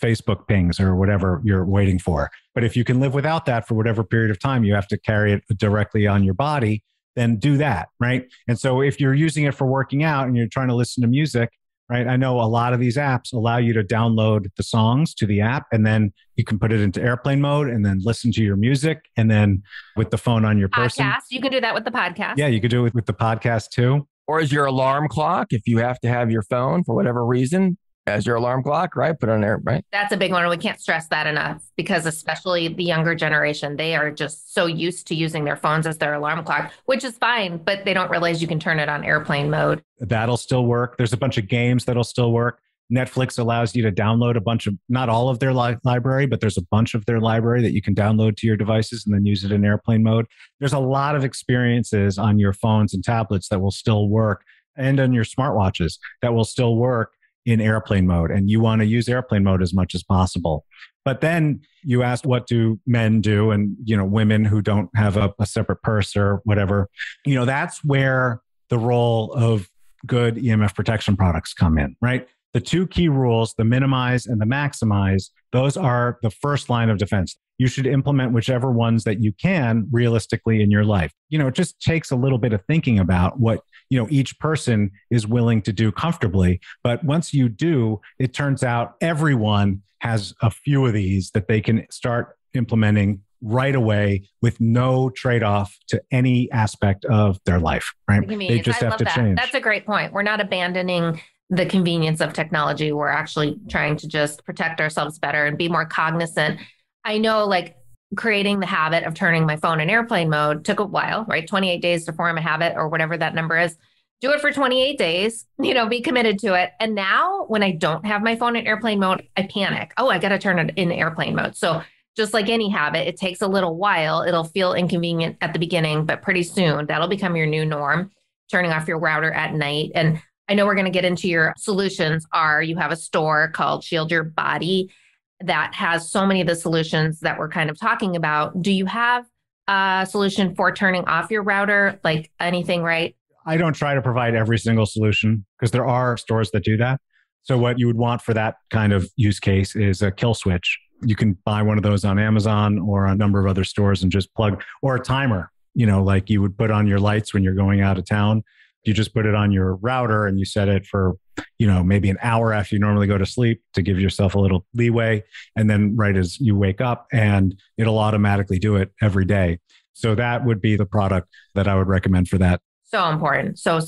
Facebook pings or whatever you're waiting for. But if you can live without that for whatever period of time, you have to carry it directly on your body, then do that, right? And so if you're using it for working out and you're trying to listen to music, right? I know a lot of these apps allow you to download the songs to the app, and then you can put it into airplane mode and then listen to your music. And then with the phone on your person. Podcast. You can do that with the podcast. Yeah, you could do it with the podcast too. Or as your alarm clock, if you have to have your phone for whatever reason, as your alarm clock, right? Put it on there, right? That's a big one. We can't stress that enough, because especially the younger generation, they are just so used to using their phones as their alarm clock, which is fine, but they don't realize you can turn it on airplane mode. That'll still work. There's a bunch of games that'll still work. Netflix allows you to download a bunch of, not all of their library, but there's a bunch of their library that you can download to your devices and then use it in airplane mode. There's a lot of experiences on your phones and tablets that will still work, and on your smartwatches that will still work in airplane mode. And you want to use airplane mode as much as possible. But then you asked, what do men do? And, women who don't have a separate purse or whatever, that's where the role of good EMF protection products come in, right? The 2 key rules, the minimize and the maximize, those are the first line of defense. You should implement whichever ones that you can realistically in your life. It just takes a little bit of thinking about what, each person is willing to do comfortably. But once you do, it turns out everyone has a few of these that they can start implementing right away with no trade-off to any aspect of their life, right? They just have to change. That's a great point. We're not abandoning the convenience of technology. We're actually trying to just protect ourselves better and be more cognizant. I know like creating the habit of turning my phone in airplane mode took a while, right? 28 days to form a habit or whatever that number is. Do it for 28 days, be committed to it. And now when I don't have my phone in airplane mode, I panic. Oh, I got to turn it in airplane mode. So just like any habit, it takes a little while. It'll feel inconvenient at the beginning, but pretty soon that'll become your new norm, turning off your router at night. And I know we're going to get into your solutions. You have a store called Shield Your Body that has so many of the solutions that we're kind of talking about. Do you have a solution for turning off your router, like anything, right? I don't try to provide every single solution because there are stores that do that. So what you would want for that kind of use case is a kill switch. You can buy one of those on Amazon or a number of other stores and just plug, or a timer, like you would put on your lights when you're going out of town. You just put it on your router and you set it for, maybe an hour after you normally go to sleep to give yourself a little leeway. And then right as you wake up, and it'll automatically do it every day. So that would be the product that I would recommend for that. So important. So,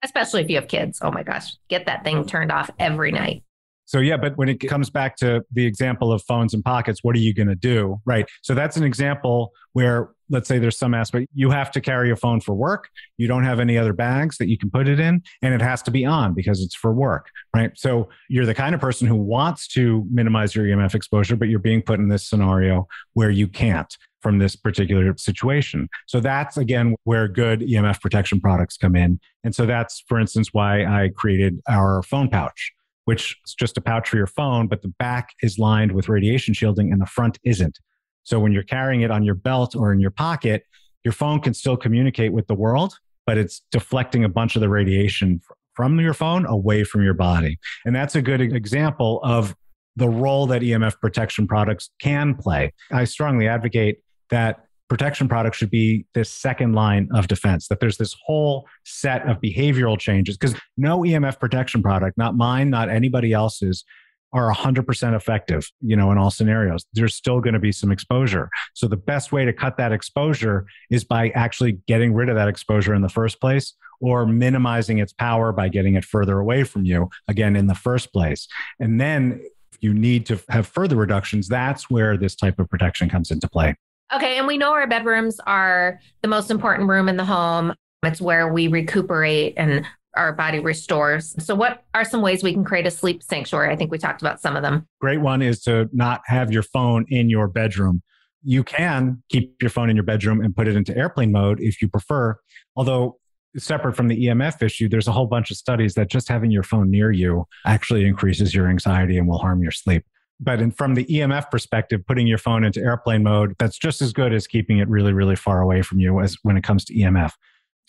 especially if you have kids. Oh my gosh, get that thing turned off every night. So yeah, but when it comes back to the example of phones and pockets, what are you going to do? Right. So that's an example where, let's say there's some aspect, you have to carry your phone for work. You don't have any other bags that you can put it in, and it has to be on because it's for work. Right. So you're the kind of person who wants to minimize your EMF exposure, but you're being put in this scenario where you can't from this particular situation. So that's, again, where good EMF protection products come in. And so that's, for instance, why I created our phone pouch, which is just a pouch for your phone, but the back is lined with radiation shielding and the front isn't. So when you're carrying it on your belt or in your pocket, your phone can still communicate with the world, but it's deflecting a bunch of the radiation from your phone away from your body. And that's a good example of the role that EMF protection products can play. I strongly advocate that protection products should be this second line of defense, that there's this whole set of behavioral changes, because no EMF protection product, not mine, not anybody else's, are 100% effective, in all scenarios. There's still going to be some exposure. So the best way to cut that exposure is by actually getting rid of that exposure in the first place, or minimizing its power by getting it further away from you, again, in the first place. And then if you need to have further reductions, that's where this type of protection comes into play. Okay. And we know our bedrooms are the most important room in the home. It's where we recuperate and our body restores. So what are some ways we can create a sleep sanctuary? I think we talked about some of them. Great one is to not have your phone in your bedroom. You can keep your phone in your bedroom and put it into airplane mode if you prefer. Although separate from the EMF issue, there's a whole bunch of studies that just having your phone near you actually increases your anxiety and will harm your sleep. But from the EMF perspective, putting your phone into airplane mode, that's just as good as keeping it really, really far away from you as when it comes to EMF.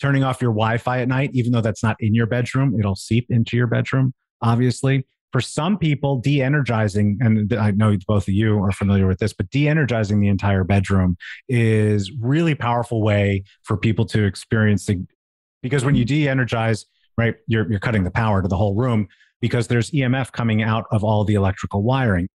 Turning off your Wi-Fi at night, even though that's not in your bedroom, it'll seep into your bedroom, obviously. For some people, de-energizing, and I know both of you are familiar with this, but de-energizing the entire bedroom is really powerful way for people to experience because when you de-energize, right, you're cutting the power to the whole room because there's EMF coming out of all the electrical wiring.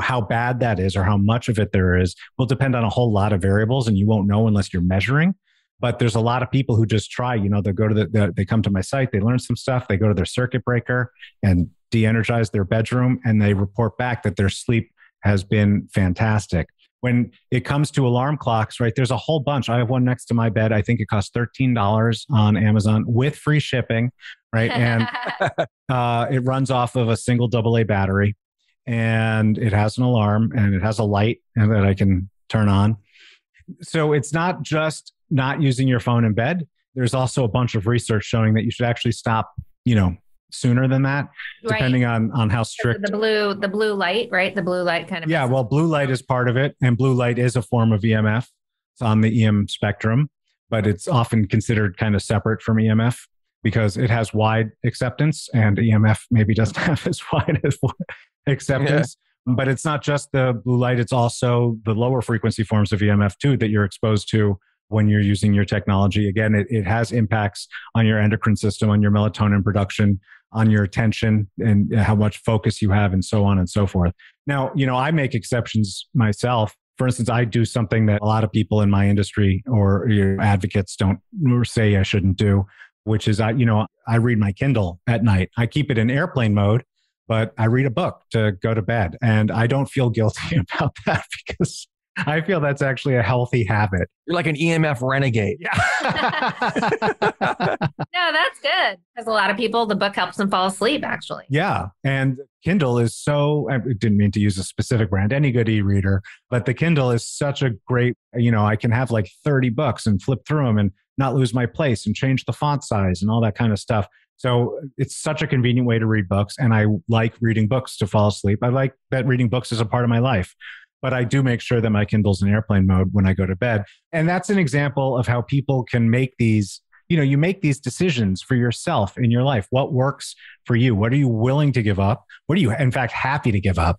How bad that is or how much of it there is will depend on a whole lot of variables, and you won't know unless you're measuring. But there's a lot of people who just try, they go to they come to my site, they learn some stuff, they go to their circuit breaker and de-energize their bedroom, and they report back that their sleep has been fantastic. When it comes to alarm clocks, right, there's a whole bunch. I have one next to my bed. I think it costs $13 on Amazon with free shipping, right? And it runs off of a single AA battery, and it has an alarm and it has a light that I can turn on. So it's not just not using your phone in bed. There's also a bunch of research showing that you should actually stop, sooner than that, depending on how strict. The blue light, right? The blue light kind of. Yeah, well, blue light is part of it, and blue light is a form of EMF. It's on the EM spectrum, but it's often considered kind of separate from EMF because it has wide acceptance, and EMF maybe doesn't have as wide as acceptance. Yeah. But it's not just the blue light; it's also the lower frequency forms of EMF too that you're exposed to when you're using your technology. Again, it has impacts on your endocrine system, on your melatonin production, on your attention and how much focus you have, and so on and so forth. Now, I make exceptions myself. For instance, I do something that a lot of people in my industry or advocates don't say I shouldn't do. which is, I read my Kindle at night. I keep it in airplane mode, but I read a book to go to bed. And I don't feel guilty about that because I feel that's actually a healthy habit. You're like an EMF renegade. Yeah. No, that's good. Because a lot of people, the book helps them fall asleep, actually. Yeah. And Kindle is I didn't mean to use a specific brand, any good e-reader, but the Kindle is such a great, I can have like 30 books and flip through them and not lose my place and change the font size and all that kind of stuff. So it's such a convenient way to read books. And I like reading books to fall asleep. I like that reading books is a part of my life. But I do make sure that my Kindle's in airplane mode when I go to bed. And that's an example of how people can make these, you make these decisions for yourself in your life. What works for you? What are you willing to give up? What are you, in fact, happy to give up?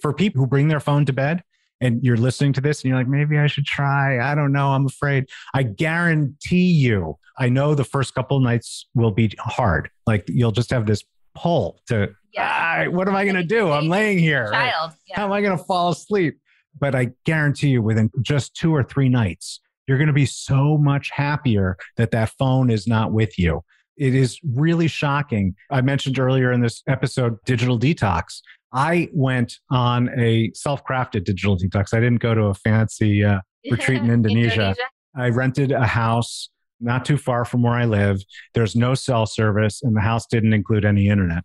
For people who bring their phone to bed and you're listening to this and you're like, maybe I should try. I don't know. I'm afraid. I guarantee you, I know the first couple of nights will be hard. Like you'll just have this pull to, what am I going to do? I'm laying here. Child. Yeah. How am I going to fall asleep? But I guarantee you within just 2 or 3 nights, you're going to be so much happier that phone is not with you. It is really shocking. I mentioned earlier in this episode, digital detox. I went on a self-crafted digital detox. I didn't go to a fancy retreat in Indonesia. I rented a house not too far from where I live. There's no cell service and the house didn't include any internet.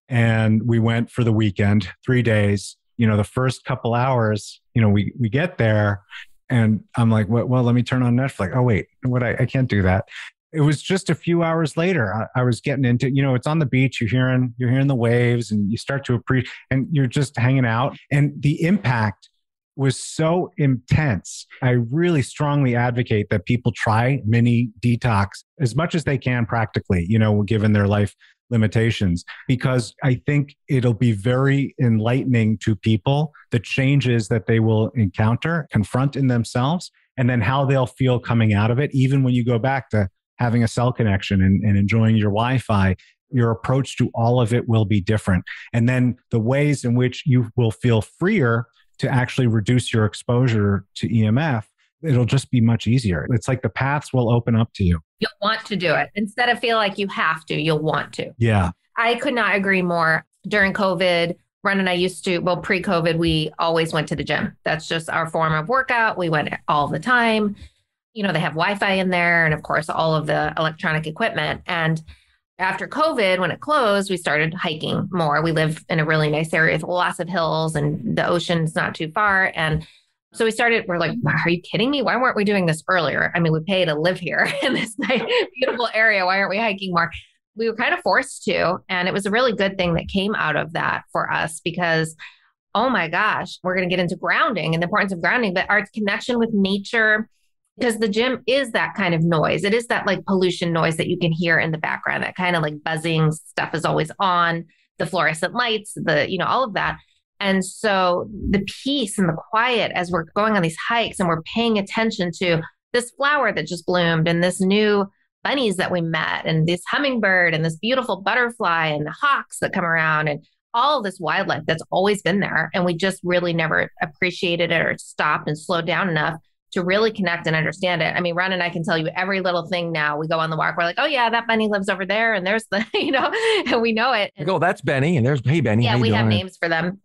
And we went for the weekend, 3 days. The first couple hours, we get there and I'm like, well, let me turn on Netflix. Oh, wait, I can't do that. It was just a few hours later, I was getting into, it's on the beach, you're hearing the waves and you start to appreciate, and you're just hanging out. And the impact was so intense. I really strongly advocate that people try mini detox as much as they can practically, given their life limitations, because I think it'll be very enlightening to people, the changes that they will encounter, confront in themselves, and then how they'll feel coming out of it. Even when you go back to having a cell connection and enjoying your Wi-Fi, your approach to all of it will be different. And then the ways in which you will feel freer to actually reduce your exposure to EMF, it'll just be much easier. It's like the paths will open up to you. You'll want to do it. Instead of feel like you have to, you'll want to. Yeah. I could not agree more. During COVID, Ron and I pre-COVID, we always went to the gym. That's just our form of workout. We went all the time. They have Wi-Fi in there and of course, all of the electronic equipment. And after COVID, when it closed, we started hiking more. We live in a really nice area with lots of hills and the ocean's not too far. And so we're like, wow, are you kidding me? Why weren't we doing this earlier? I mean, we pay to live here in this nice, beautiful area. Why aren't we hiking more? We were kind of forced to. And it was a really good thing that came out of that for us because, oh my gosh, we're going to get into grounding and the importance of grounding, but our connection with nature, because the gym is that kind of noise. It is that like pollution noise that you can hear in the background, that kind of like buzzing stuff is always on, the fluorescent lights, all of that. And so the peace and the quiet as we're going on these hikes and we're paying attention to this flower that just bloomed and this new bunnies that we met and this hummingbird and this beautiful butterfly and the hawks that come around and all of this wildlife that's always been there. And we just really never appreciated it or stopped and slowed down enough to really connect and understand it. I mean, Ron and I can tell you every little thing now. We go on the walk. We're like, oh yeah, that bunny lives over there. And there's the, and we know it. Like, oh, that's Benny. And there's, hey, Benny. Yeah, we have names for them.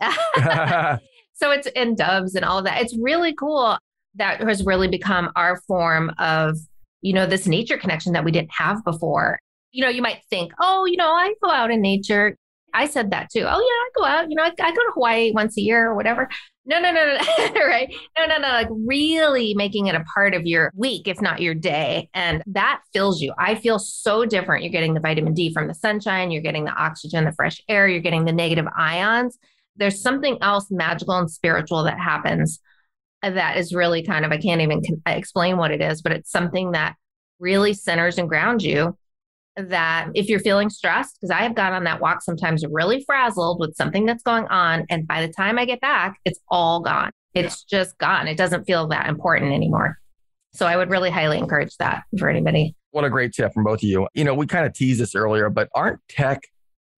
So it's in doves and all of that. It's really cool. That has really become our form of, this nature connection that we didn't have before. You might think, oh, I go out in nature. I said that too. Oh yeah, I go out, I go to Hawaii once a year or whatever. No. Right. No. Like really making it a part of your week, if not your day. And that fills you. I feel so different. You're getting the vitamin D from the sunshine. You're getting the oxygen, the fresh air. You're getting the negative ions. There's something else magical and spiritual that happens that is really kind of, I can't even explain what it is, but it's something that really centers and grounds you. That if you're feeling stressed, because I have gone on that walk sometimes really frazzled with something that's going on. And by the time I get back, it's all gone. It's just gone. It doesn't feel that important anymore. So I would really highly encourage that for anybody. What a great tip from both of you. We kind of teased this earlier, but aren't tech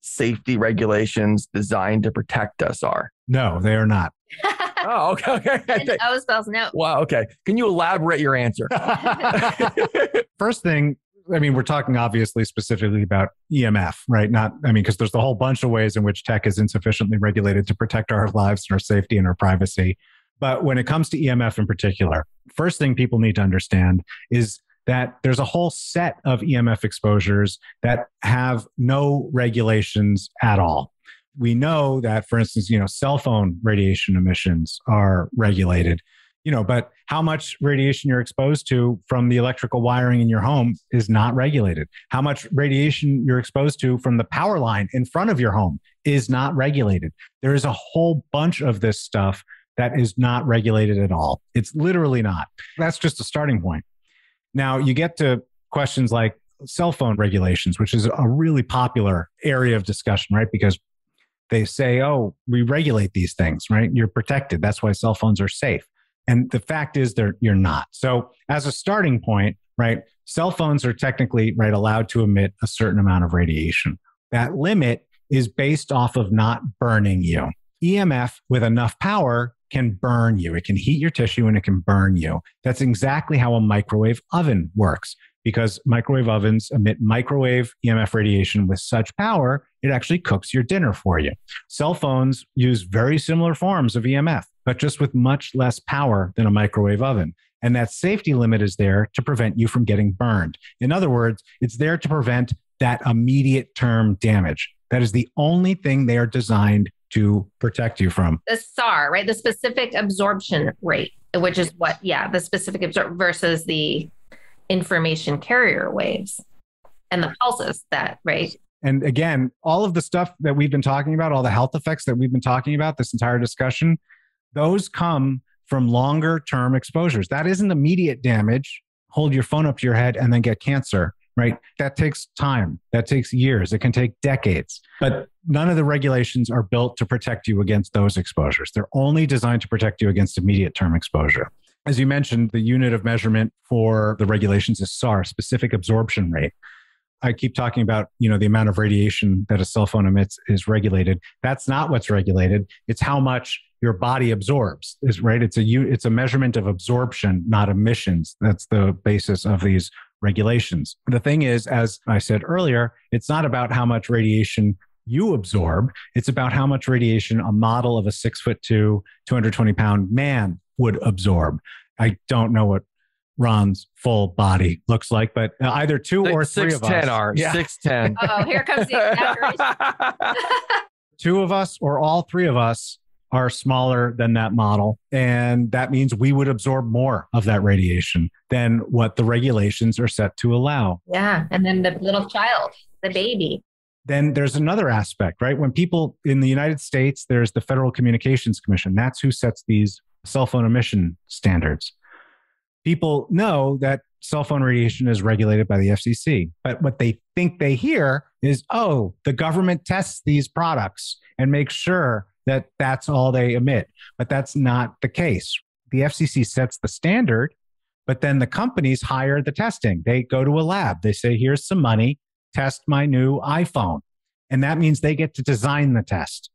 safety regulations designed to protect us? No, they are not. Oh, okay. O spells no. Wow. Okay. Can you elaborate your answer? First thing, I mean, we're talking obviously specifically about EMF, right? Because there's a whole bunch of ways in which tech is insufficiently regulated to protect our lives and our safety and our privacy. But when it comes to EMF in particular, first thing people need to understand is that there's a whole set of EMF exposures that have no regulations at all. We know that, for instance, cell phone radiation emissions are regulated, but how much radiation you're exposed to from the electrical wiring in your home is not regulated. How much radiation you're exposed to from the power line in front of your home is not regulated. There is a whole bunch of this stuff that is not regulated at all. It's literally not. That's just a starting point. Now you get to questions like cell phone regulations, which is a really popular area of discussion, right? Because they say, oh, we regulate these things, right? You're protected. That's why cell phones are safe. And the fact is you're not. So as a starting point, right, cell phones are technically, right, allowed to emit a certain amount of radiation. That limit is based off of not burning you. EMF with enough power can burn you. It can heat your tissue and it can burn you. That's exactly how a microwave oven works, because microwave ovens emit microwave EMF radiation with such power, it actually cooks your dinner for you. Cell phones use very similar forms of EMF, but just with much less power than a microwave oven. And that safety limit is there to prevent you from getting burned. In other words, it's there to prevent that immediate term damage. That is the only thing they are designed to protect you from. The SAR, right? The specific absorption rate, which is the specific versus the information carrier waves and the pulses right? And again, all of the stuff that we've been talking about, all the health effects that we've been talking about this entire discussion, those come from longer term exposures. That isn't immediate damage. Hold your phone up to your head and then get cancer, right? That takes time. That takes years. It can take decades. But none of the regulations are built to protect you against those exposures. They're only designed to protect you against immediate term exposure. As you mentioned, the unit of measurement for the regulations is SAR, specific absorption rate. I keep talking about, the amount of radiation that a cell phone emits is regulated. That's not what's regulated. It's how much your body absorbs, right? It's a measurement of absorption, not emissions. That's the basis of these regulations. The thing is, as I said earlier, it's not about how much radiation you absorb. It's about how much radiation a model of a 6'2", 220-pound man would absorb. I don't know what Ron's full body looks like, but either two or three of us. 6'10". Oh, here comes the exaggeration. Two of us or all three of us are smaller than that model. And that means we would absorb more of that radiation than what the regulations are set to allow. Yeah. And then the little child, the baby. Then there's another aspect, right? When people in the United States, there's the Federal Communications Commission. That's who sets these cell phone emission standards. People know that cell phone radiation is regulated by the FCC. But what they think they hear is, oh, the government tests these products and makes sure that that's all they emit. But that's not the case. The FCC sets the standard, but then the companies hire the testing. They go to a lab. They say, here's some money, test my new iPhone. And that means they get to design the test.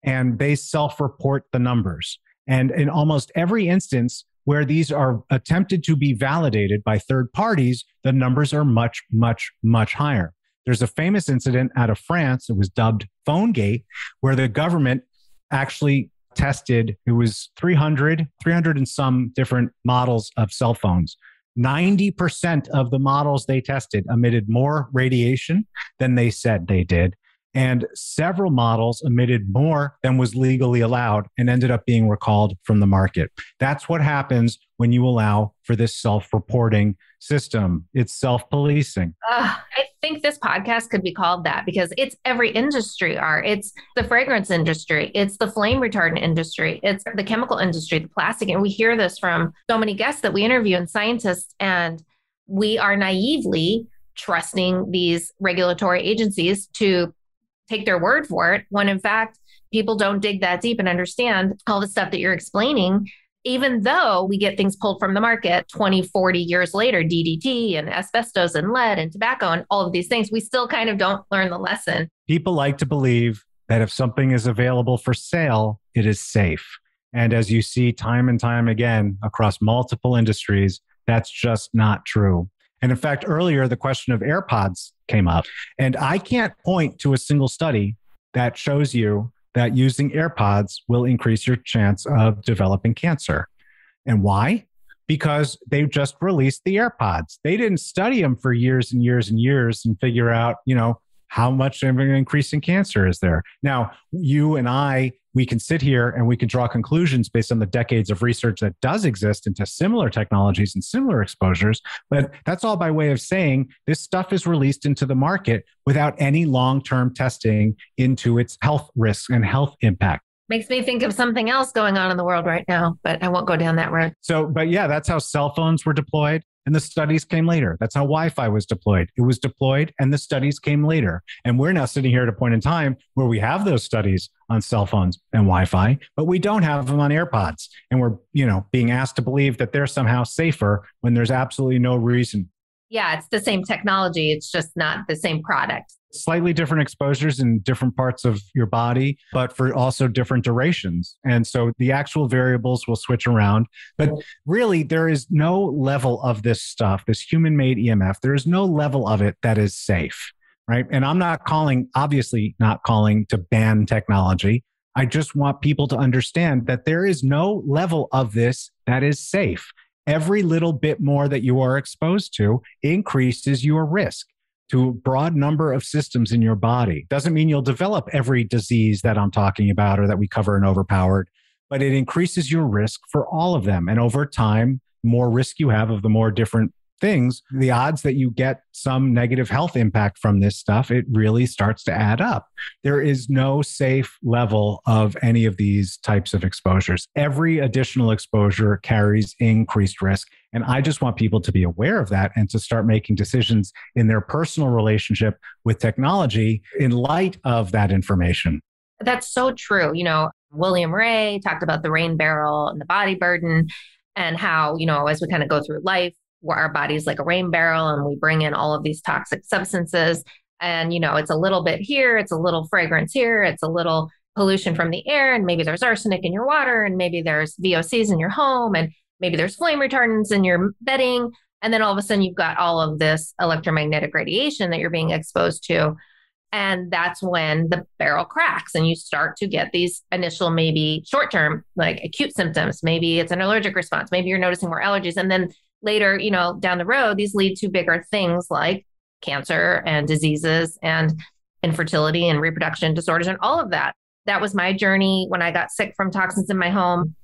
And they self-report the numbers. And in almost every instance where these are attempted to be validated by third parties, the numbers are much, much, much higher. There's a famous incident out of France, it was dubbed PhoneGate, where the government actually tested, it was 300 and some different models of cell phones. 90% of the models they tested emitted more radiation than they said they did. And several models emitted more than was legally allowed and ended up being recalled from the market. That's what happens when you allow for this self-reporting system. It's self-policing. I think this podcast could be called that because it's every industry, Art. It's the fragrance industry. It's the flame retardant industry. It's the chemical industry, the plastic. And we hear this from so many guests that we interview and scientists, and we are naively trusting these regulatory agencies to take their word for it, when in fact, people don't dig that deep and understand all the stuff that you're explaining. Even though we get things pulled from the market 20, 40 years later, DDT and asbestos and lead and tobacco and all of these things, we still kind of don't learn the lesson. People like to believe that if something is available for sale, it is safe. And as you see time and time again across multiple industries, that's just not true. And in fact, earlier, the question of AirPods came up. And I can't point to a single study that shows you that using AirPods will increase your chance of developing cancer. And why? Because they just released the AirPods. They didn't study them for years and years and years and figure out, how much of an increase in cancer is there. Now, you and I, we can sit here and we can draw conclusions based on the decades of research that does exist into similar technologies and similar exposures. But that's all by way of saying this stuff is released into the market without any long-term testing into its health risks and health impact. Makes me think of something else going on in the world right now, but I won't go down that road. But yeah, that's how cell phones were deployed. And the studies came later. That's how Wi-Fi was deployed. It was deployed and the studies came later. And we're now sitting here at a point in time where we have those studies on cell phones and Wi-Fi, but we don't have them on AirPods. And we're, being asked to believe that they're somehow safer when there's absolutely no reason. Yeah, it's the same technology. It's just not the same product. Slightly different exposures in different parts of your body, but for also different durations. And so the actual variables will switch around. But really, there is no level of this stuff, this human-made EMF, there is no level of it that is safe, right? And I'm obviously not calling to ban technology. I just want people to understand that there is no level of this that is safe. Every little bit more that you are exposed to increases your risk to a broad number of systems in your body. Doesn't mean you'll develop every disease that I'm talking about or that we cover in Overpowered, but it increases your risk for all of them. And over time, the more risk you have of the more different things, the odds that you get some negative health impact from this stuff, it really starts to add up. There is no safe level of any of these types of exposures. Every additional exposure carries increased risk. And I just want people to be aware of that and to start making decisions in their personal relationship with technology in light of that information. That's so true. William Ray talked about the rain barrel and the body burden and how, as we kind of go through life, where our body's like a rain barrel and we bring in all of these toxic substances. And, it's a little bit here, it's a little fragrance here, it's a little pollution from the air, and maybe there's arsenic in your water, and maybe there's VOCs in your home, and maybe there's flame retardants in your bedding. And then all of a sudden you've got all of this electromagnetic radiation that you're being exposed to. And that's when the barrel cracks and you start to get these initial, maybe short-term, like acute symptoms. Maybe it's an allergic response. Maybe you're noticing more allergies. And then later, down the road, these lead to bigger things like cancer and diseases and infertility and reproduction disorders and all of that. That was my journey when I got sick from toxins in my home.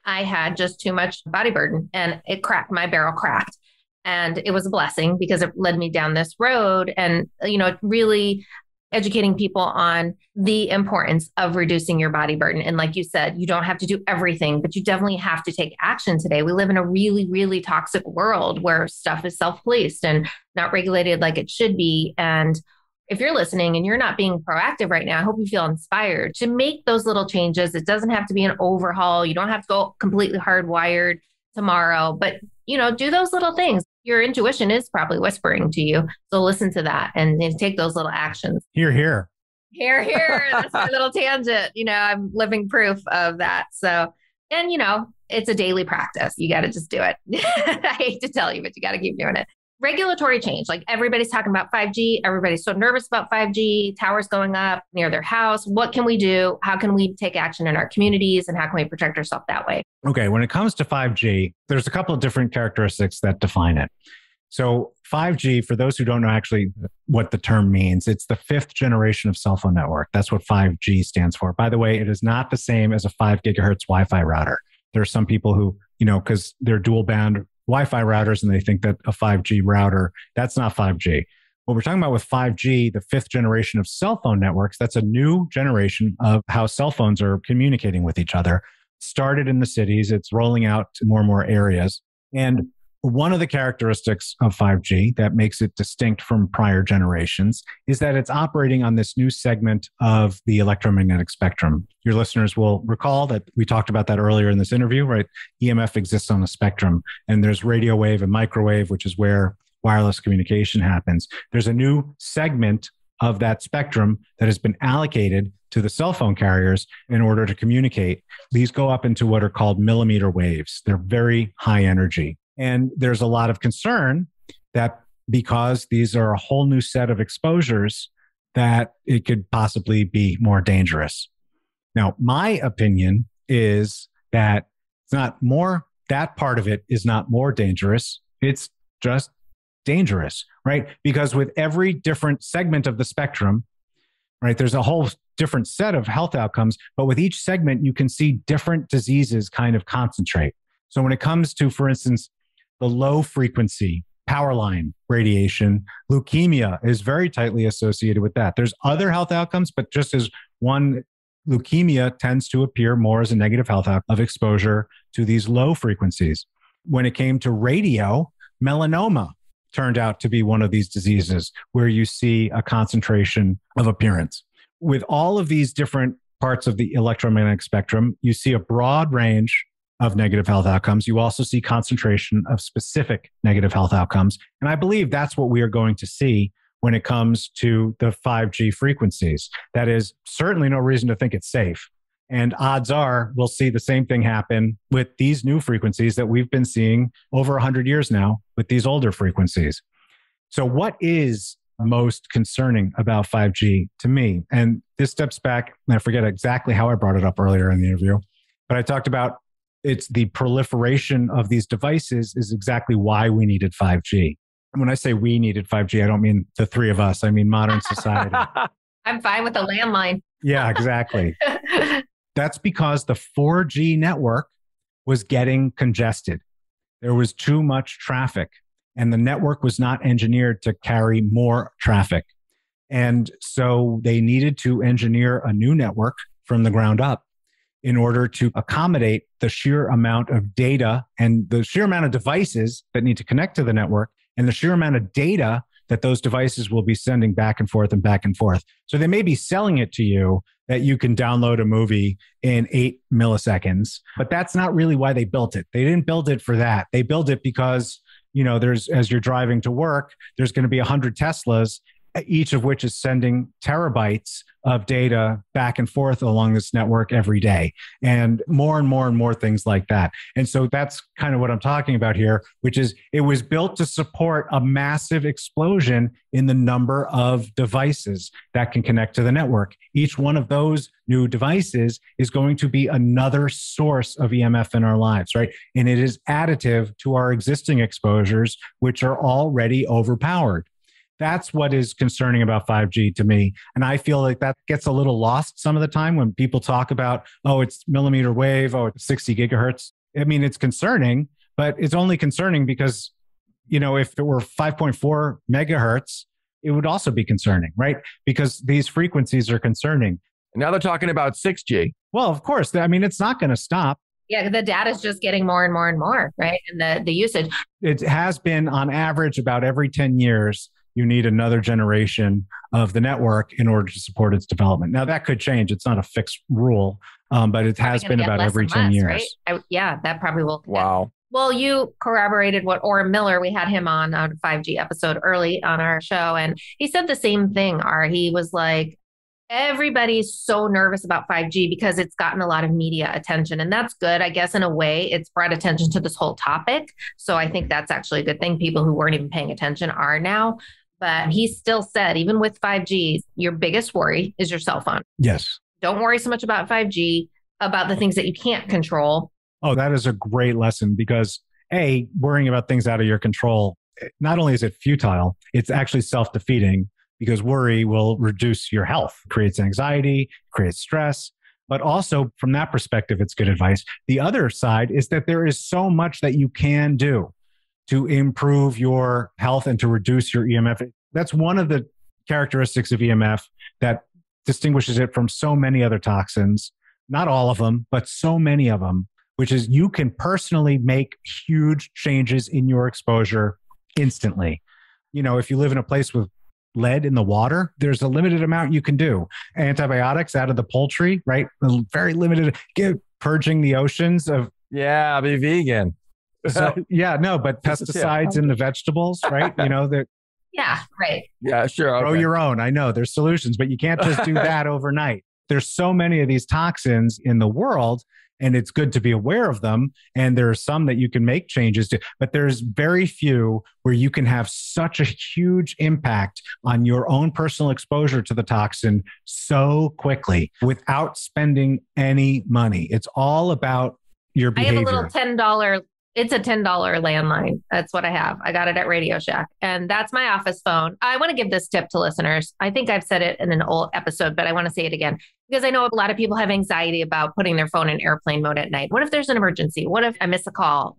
I had just too much body burden and it cracked, my barrel cracked. And it was a blessing because it led me down this road and, really educating people on the importance of reducing your body burden. And like you said, you don't have to do everything, but you definitely have to take action today. We live in a really, really toxic world where stuff is self-policed and not regulated like it should be. And if you're listening and you're not being proactive right now, I hope you feel inspired to make those little changes. It doesn't have to be an overhaul. You don't have to go completely hardwired tomorrow, but do those little things. Your intuition is probably whispering to you. So listen to that and take those little actions. Hear, hear. Hear, hear. That's my little tangent. I'm living proof of that. So, and it's a daily practice. You got to just do it. I hate to tell you, but you got to keep doing it. Regulatory change. Like everybody's talking about 5G. Everybody's so nervous about 5G, towers going up near their house. What can we do? How can we take action in our communities? And how can we protect ourselves that way? Okay. When it comes to 5G, there's a couple of different characteristics that define it. So 5G, for those who don't know actually what the term means, it's the 5th generation of cell phone network. That's what 5G stands for. By the way, it is not the same as a 5 gigahertz Wi-Fi router. There are some people who, because they're dual band Wi-Fi routers and they think that a 5G router, that's not 5G. What we're talking about with 5G, the 5th generation of cell phone networks, that's a new generation of how cell phones are communicating with each other. Started in the cities, it's rolling out to more and more areas. And one of the characteristics of 5G that makes it distinct from prior generations is that it's operating on this new segment of the electromagnetic spectrum. Your listeners will recall that we talked about that earlier in this interview, right? EMF exists on a spectrum, and there's radio wave and microwave, which is where wireless communication happens. There's a new segment of that spectrum that has been allocated to the cell phone carriers in order to communicate. These go up into what are called millimeter waves. They're very high energy. And there's a lot of concern that because these are a whole new set of exposures that it could possibly be more dangerous. Now, my opinion is that it's not more, that part of it is not more dangerous. It's just dangerous, right? Because with every different segment of the spectrum, right, there's a whole different set of health outcomes, but with each segment, you can see different diseases kind of concentrate. So when it comes to, for instance, the low frequency power line radiation, leukemia is very tightly associated with that. There's other health outcomes, but just as one, leukemia tends to appear more as a negative health outcome of exposure to these low frequencies. When it came to radio, melanoma turned out to be one of these diseases where you see a concentration of appearance. With all of these different parts of the electromagnetic spectrum, you see a broad range of negative health outcomes. You also see concentration of specific negative health outcomes. And I believe that's what we are going to see when it comes to the 5G frequencies. That is certainly no reason to think it's safe. And odds are we'll see the same thing happen with these new frequencies that we've been seeing over 100 years now with these older frequencies. So what is most concerning about 5G to me? And this steps back, and I forget exactly how I brought it up earlier in the interview, but I talked about it's the proliferation of these devices is exactly why we needed 5G. And when I say we needed 5G, I don't mean the three of us. I mean modern society. I'm fine with a landline. Yeah, exactly. That's because the 4G network was getting congested. There was too much traffic, and the network was not engineered to carry more traffic. And so they needed to engineer a new network from the ground up in order to accommodate the sheer amount of data and the sheer amount of devices that need to connect to the network and the sheer amount of data that those devices will be sending back and forth and back and forth. So they may be selling it to you that you can download a movie in 8 milliseconds, but that's not really why they built it. They didn't build it for that. They built it because, you know, there's, as you're driving to work, there's going to be 100 Teslas, each of which is sending terabytes of data back and forth along this network every day, and more things like that. And so that's kind of what I'm talking about here, which is it was built to support a massive explosion in the number of devices that can connect to the network. Each one of those new devices is going to be another source of EMF in our lives, right? And it is additive to our existing exposures, which are already overpowered. That's what is concerning about 5G to me. And I feel like that gets a little lost some of the time when people talk about, oh, it's millimeter wave, oh, it's 60 gigahertz. I mean, it's concerning, but it's only concerning because, you know, if it were 5.4 megahertz, it would also be concerning, right? Because these frequencies are concerning. Now they're talking about 6G. Well, of course. I mean, it's not going to stop. Yeah, the data is just getting more and more and more, right? And the usage. It has been on average about every 10 years. You need another generation of the network in order to support its development. Now, that could change. It's not a fixed rule, but it has been about every 10 years. Right? Yeah, that probably will. Wow. Well, you corroborated what Orrin Miller, we had him on a 5G episode early on our show, and he said the same thing. He was like, everybody's so nervous about 5G because it's gotten a lot of media attention. And that's good. I guess in a way, it's brought attention to this whole topic. So I think that's actually a good thing. People who weren't even paying attention are now. But he still said, even with 5G, your biggest worry is your cell phone. Yes. Don't worry so much about 5G, about the things that you can't control. Oh, that is a great lesson because A, worrying about things out of your control, not only is it futile, it's actually self-defeating because worry will reduce your health, creates anxiety, creates stress. But also from that perspective, it's good advice. The other side is that there is so much that you can do to improve your health and to reduce your EMF. That's one of the characteristics of EMF that distinguishes it from so many other toxins, not all of them, but so many of them, which is you can personally make huge changes in your exposure instantly. You know, if you live in a place with lead in the water, there's a limited amount you can do. Antibiotics out of the poultry, right? Very limited. Purging the oceans of... Yeah, be vegan. So, yeah, no, but pesticides in the vegetables, right? You know, that. Yeah, right. Yeah, sure. Okay. Grow your own. I know there's solutions, but you can't just do that overnight. There's so many of these toxins in the world. and it's good to be aware of them. And there are some that you can make changes to, but there's very few where you can have such a huge impact on your own personal exposure to the toxin so quickly without spending any money. It's all about your behavior. I have a little $10. It's a $10 landline. That's what I have. I got it at Radio Shack, and that's my office phone. I want to give this tip to listeners. I think I've said it in an old episode, but I want to say it again because I know a lot of people have anxiety about putting their phone in airplane mode at night. What if there's an emergency? What if I miss a call?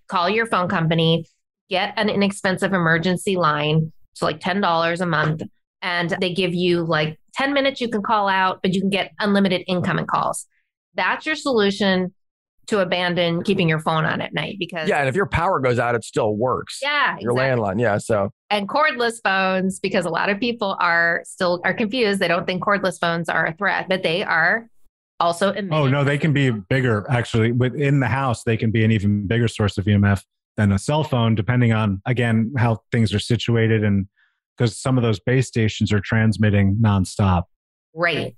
Call your phone company, get an inexpensive emergency line. So like $10 a month. And they give you like 10 minutes you can call out, but you can get unlimited incoming calls. That's your solution to abandon keeping your phone on at night because and if your power goes out, it still works. Yeah, your landline. Yeah. So and cordless phones, because a lot of people are confused. They don't think cordless phones are a threat, but they are also emitting. Oh no, they can be bigger actually. Within the house, they can be an even bigger source of EMF than a cell phone, depending on again how things are situated, and because some of those base stations are transmitting nonstop. Right.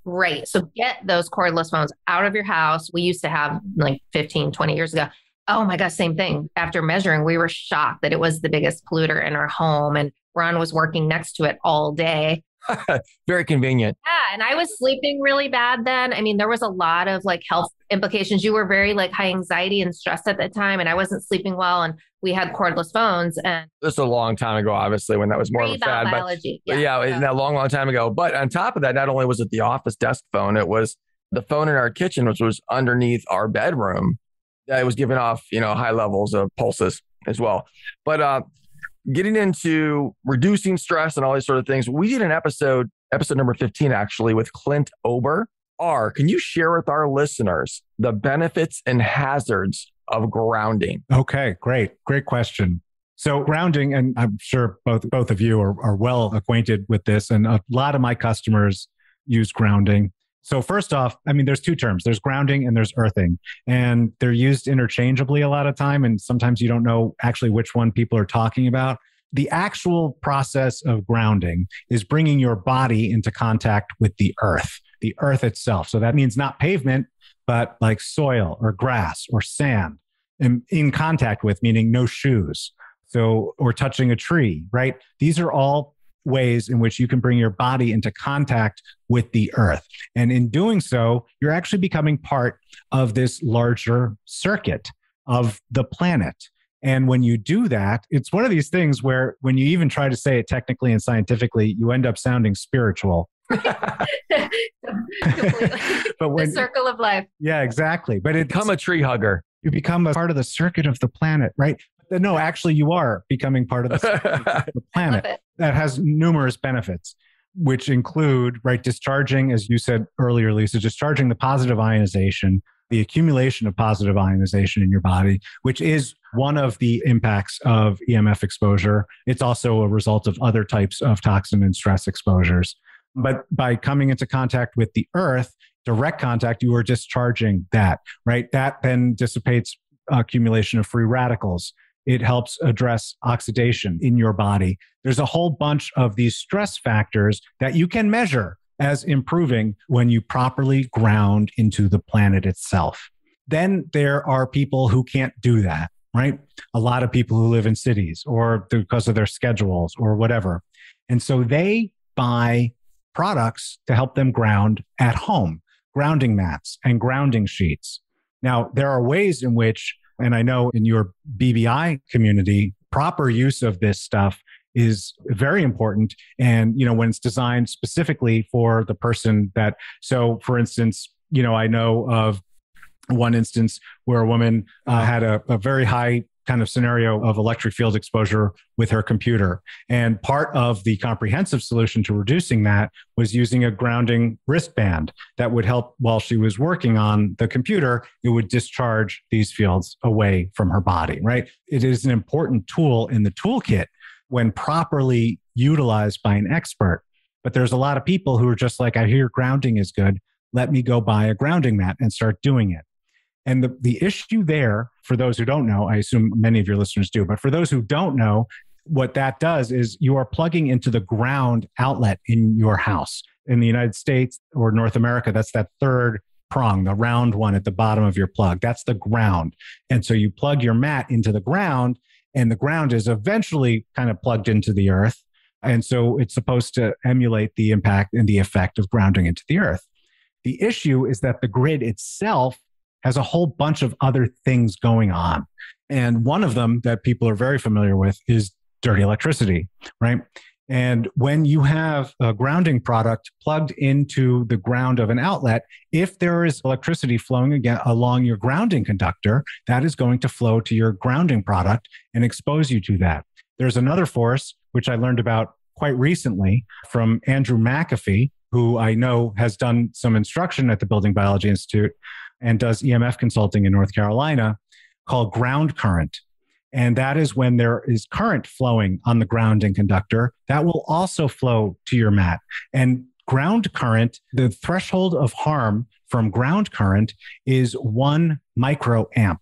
So get those cordless phones out of your house. We used to have like 15, 20 years ago. Oh my gosh, same thing. After measuring, we were shocked that it was the biggest polluter in our home. And Ron was working next to it all day. Very convenient. Yeah. And I was sleeping really bad then. I mean, there was a lot of like health implications. You were very like high anxiety and stressed at that time. And I wasn't sleeping well. And we had cordless phones. And this is a long time ago, obviously, when that was more of a fad. Biology. But that long time ago. But on top of that, not only was it the office desk phone, it was the phone in our kitchen, which was underneath our bedroom. It was giving off, high levels of pulses as well. But getting into reducing stress and all these sort of things, we did an episode number 15, actually, with Clint Ober. Can you share with our listeners the benefits and hazards of grounding? Okay, great question. So grounding, and I'm sure both of you are well acquainted with this, and a lot of my customers use grounding. So first off, I mean, there's two terms. There's grounding and there's earthing, and they're used interchangeably a lot of time, and sometimes you don't know actually which one people are talking about. The actual process of grounding is bringing your body into contact with the earth itself. So that means not pavement, but like soil or grass or sand, and in contact with, meaning no shoes. So, or touching a tree, right? These are all ways in which you can bring your body into contact with the earth. And in doing so, you're actually becoming part of this larger circuit of the planet. And when you do that, it's one of these things where when you even try to say it technically and scientifically, you end up sounding spiritual. Completely. But when, the circle of life. Yeah, exactly. But become a tree hugger. You become a part of the circuit of the planet, right? No, actually, you are becoming part of the planet. That has numerous benefits, which include, right, discharging, as you said earlier, Lisa, discharging the positive ionization, the accumulation of positive ionization in your body, which is one of the impacts of EMF exposure. It's also a result of other types of toxin and stress exposures. But by coming into contact with the earth, direct contact, you are discharging that, right? That then dissipates accumulation of free radicals. It helps address oxidation in your body. There's a whole bunch of these stress factors that you can measure as improving when you properly ground into the planet itself. Then there are people who can't do that, right? A lot of people who live in cities or because of their schedules or whatever. And so they buy products to help them ground at home, grounding mats and grounding sheets. Now, there are ways in which, and I know in your BBI community, proper use of this stuff is very important. And, when it's designed specifically for the person that, so for instance, I know of one instance where a woman had a very high kind of scenario of electric field exposure with her computer. And part of the comprehensive solution to reducing that was using a grounding wristband that would help while she was working on the computer. It would discharge these fields away from her body, right? It is an important tool in the toolkit when properly utilized by an expert. But there's a lot of people who are just like, I hear grounding is good. Let me go buy a grounding mat and start doing it. And the issue there, for those who don't know, I assume many of your listeners do, but for those who don't know, what that does is you are plugging into the ground outlet in your house. In the United States or North America, that's that third prong, the round one at the bottom of your plug. That's the ground. And so you plug your mat into the ground, and the ground is eventually kind of plugged into the earth. And so it's supposed to emulate the impact and the effect of grounding into the earth. The issue is that the grid itself has a whole bunch of other things going on. And one of them that people are very familiar with is dirty electricity, right? And when you have a grounding product plugged into the ground of an outlet, if there is electricity flowing along your grounding conductor, that is going to flow to your grounding product and expose you to that. There's another force, which I learned about quite recently from Andrew McAfee, who I know has done some instruction at the Building Biology Institute and does EMF consulting in North Carolina, called ground current. And that is when there is current flowing on the grounding conductor that will also flow to your mat. And ground current, the threshold of harm from ground current is 1 microamp,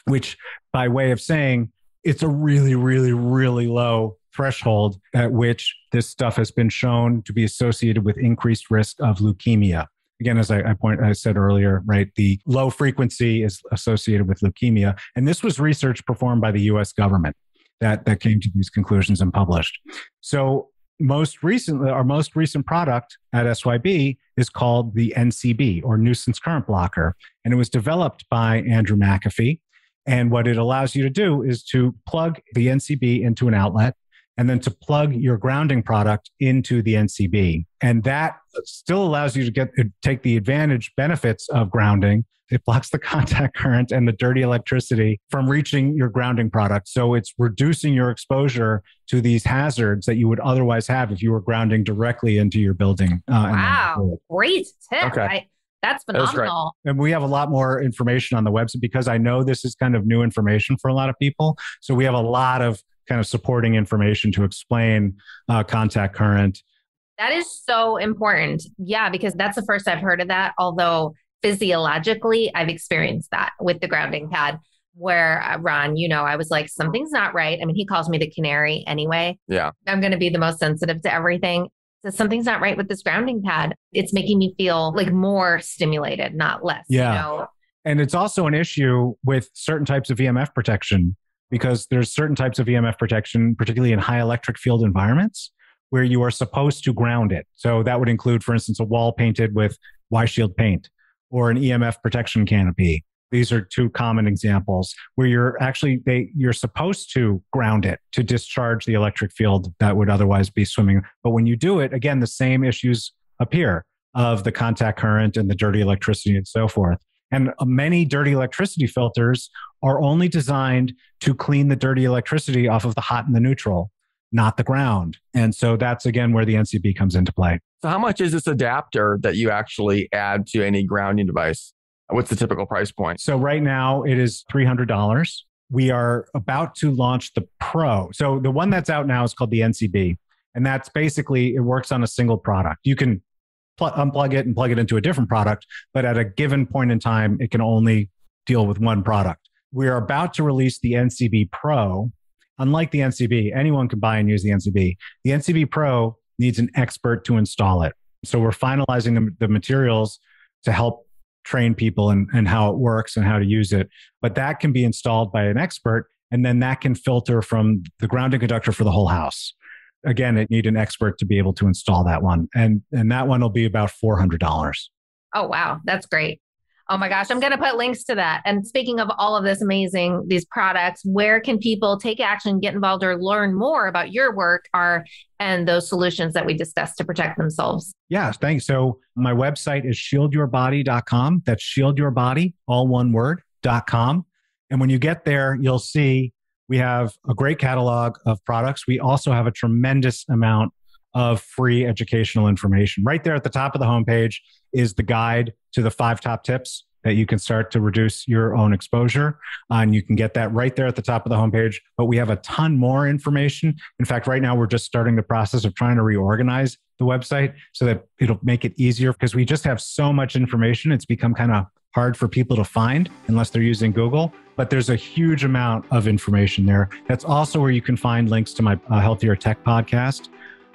which by way of saying it's a really, really, really low threshold at which this stuff has been shown to be associated with increased risk of leukemia. Again, as I said earlier, right, the low frequency is associated with leukemia. And this was research performed by the US government that came to these conclusions and published. So most recently, our most recent product at SYB is called the NCB, or nuisance current blocker. And it was developed by Andrew McAfee. And what it allows you to do is to plug the NCB into an outlet and then to plug your grounding product into the NCB. And that still allows you to take the benefits of grounding. It blocks the contact current and the dirty electricity from reaching your grounding product. So it's reducing your exposure to these hazards that you would otherwise have if you were grounding directly into your building. Wow, great tip. Okay. That's phenomenal. And we have a lot more information on the website because I know this is kind of new information for a lot of people. So we have a lot of kind of supporting information to explain contact current. That is so important. Yeah, because that's the first I've heard of that. Although physiologically, I've experienced that with the grounding pad where Ron, I was like, something's not right. I mean, he calls me the canary anyway. Yeah. I'm going to be the most sensitive to everything. So something's not right with this grounding pad. It's making me feel like more stimulated, not less. Yeah. And it's also an issue with certain types of EMF protection, because there's certain types of EMF protection, particularly in high electric field environments, where you are supposed to ground it. So that would include, for instance, a wall painted with Y-shield paint or an EMF protection canopy. These are two common examples where you're supposed to ground it to discharge the electric field that would otherwise be swimming. But when you do it, again, the same issues appear of the contact current and the dirty electricity and so forth. And many dirty electricity filters are only designed to clean the dirty electricity off of the hot and the neutral, not the ground. And so that's, again, where the NCB comes into play. So how much is this adapter that you actually add to any grounding device? What's the typical price point? So right now it is $300. We are about to launch the Pro. So the one that's out now is called the NCB. And that's basically, it works on a single product. You can unplug it and plug it into a different product, but at a given point in time, it can only deal with one product. We're about to release the NCB Pro. Unlike the NCB, anyone can buy and use the NCB. The NCB Pro needs an expert to install it. So we're finalizing the materials to help train people and how it works and how to use it. But that can be installed by an expert, and then that can filter from the grounding conductor for the whole house. Again, it need an expert to be able to install that one. And that one will be about $400. Oh, wow. That's great. Oh my gosh. I'm going to put links to that. And speaking of all of this these products, where can people take action, get involved, or learn more about your work and those solutions that we discussed to protect themselves? Yeah, thanks. So my website is shieldyourbody.com. That's shieldYourBody, all one word, .com. And when you get there, you'll see we have a great catalog of products. We also have a tremendous amount of free educational information. Right there at the top of the homepage is the guide to the 5 top tips that you can start to reduce your own exposure. And you can get that right there at the top of the homepage. But we have a ton more information. In fact, right now, we're just starting the process of trying to reorganize the website so that it'll make it easier, because we just have so much information. It's become kind of hard for people to find unless they're using Google. But there's a huge amount of information there. That's also where you can find links to my Healthier Tech podcast.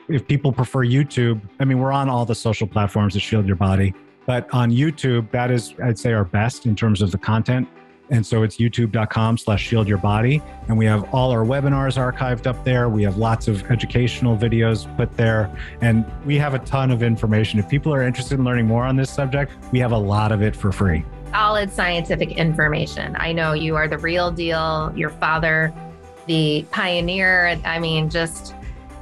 If people prefer YouTube, I mean, we're on all the social platforms to Shield Your Body. But on YouTube, that is, I'd say, our best in terms of the content. And so it's youtube.com/shieldyyourbody. And we have all our webinars archived up there. We have lots of educational videos put there. And we have a ton of information. If people are interested in learning more on this subject, we have a lot of it for free. Solid scientific information. I know you are the real deal. Your father, the pioneer. I mean,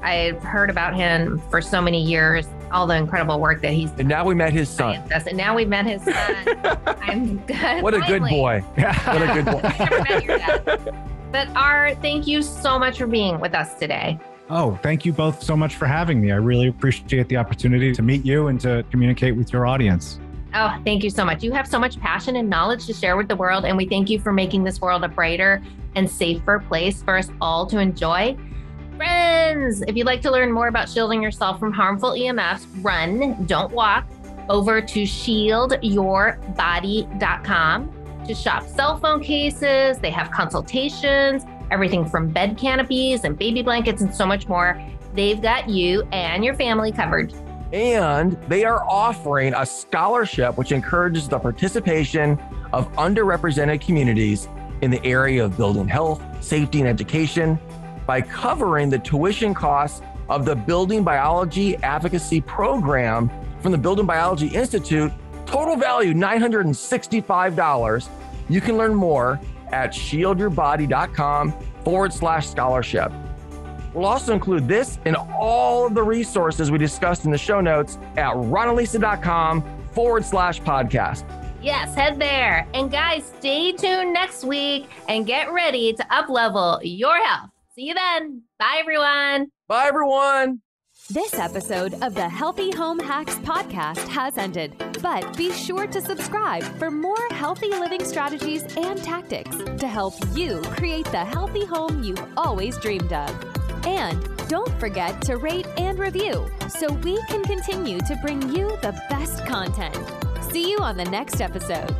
I've heard about him for so many years, all the incredible work that he's done. And now we met his son. And now we've met his son. I'm good. What a good boy. What a good boy. I've never met your dad. But thank you so much for being with us today. Oh, thank you both so much for having me. I really appreciate the opportunity to meet you and to communicate with your audience. Oh, thank you so much. You have so much passion and knowledge to share with the world. And we thank you for making this world a brighter and safer place for us all to enjoy. Friends, if you'd like to learn more about shielding yourself from harmful EMFs, run, don't walk, over to shieldyyourbody.com to shop cell phone cases. They have consultations, everything from bed canopies and baby blankets and so much more. They've got you and your family covered. And they are offering a scholarship which encourages the participation of underrepresented communities in the area of building health, safety, and education by covering the tuition costs of the Building Biology Advocacy Program from the Building Biology Institute. Total value, $965. You can learn more at shieldyyourbody.com/scholarship. We'll also include this and all of the resources we discussed in the show notes at ronalisa.com/podcast. Yes, head there. And guys, stay tuned next week and get ready to up-level your health. See you then. Bye, everyone. Bye, everyone. This episode of the Healthy Home Hacks podcast has ended, but be sure to subscribe for more healthy living strategies and tactics to help you create the healthy home you've always dreamed of. And don't forget to rate and review so we can continue to bring you the best content. See you on the next episode.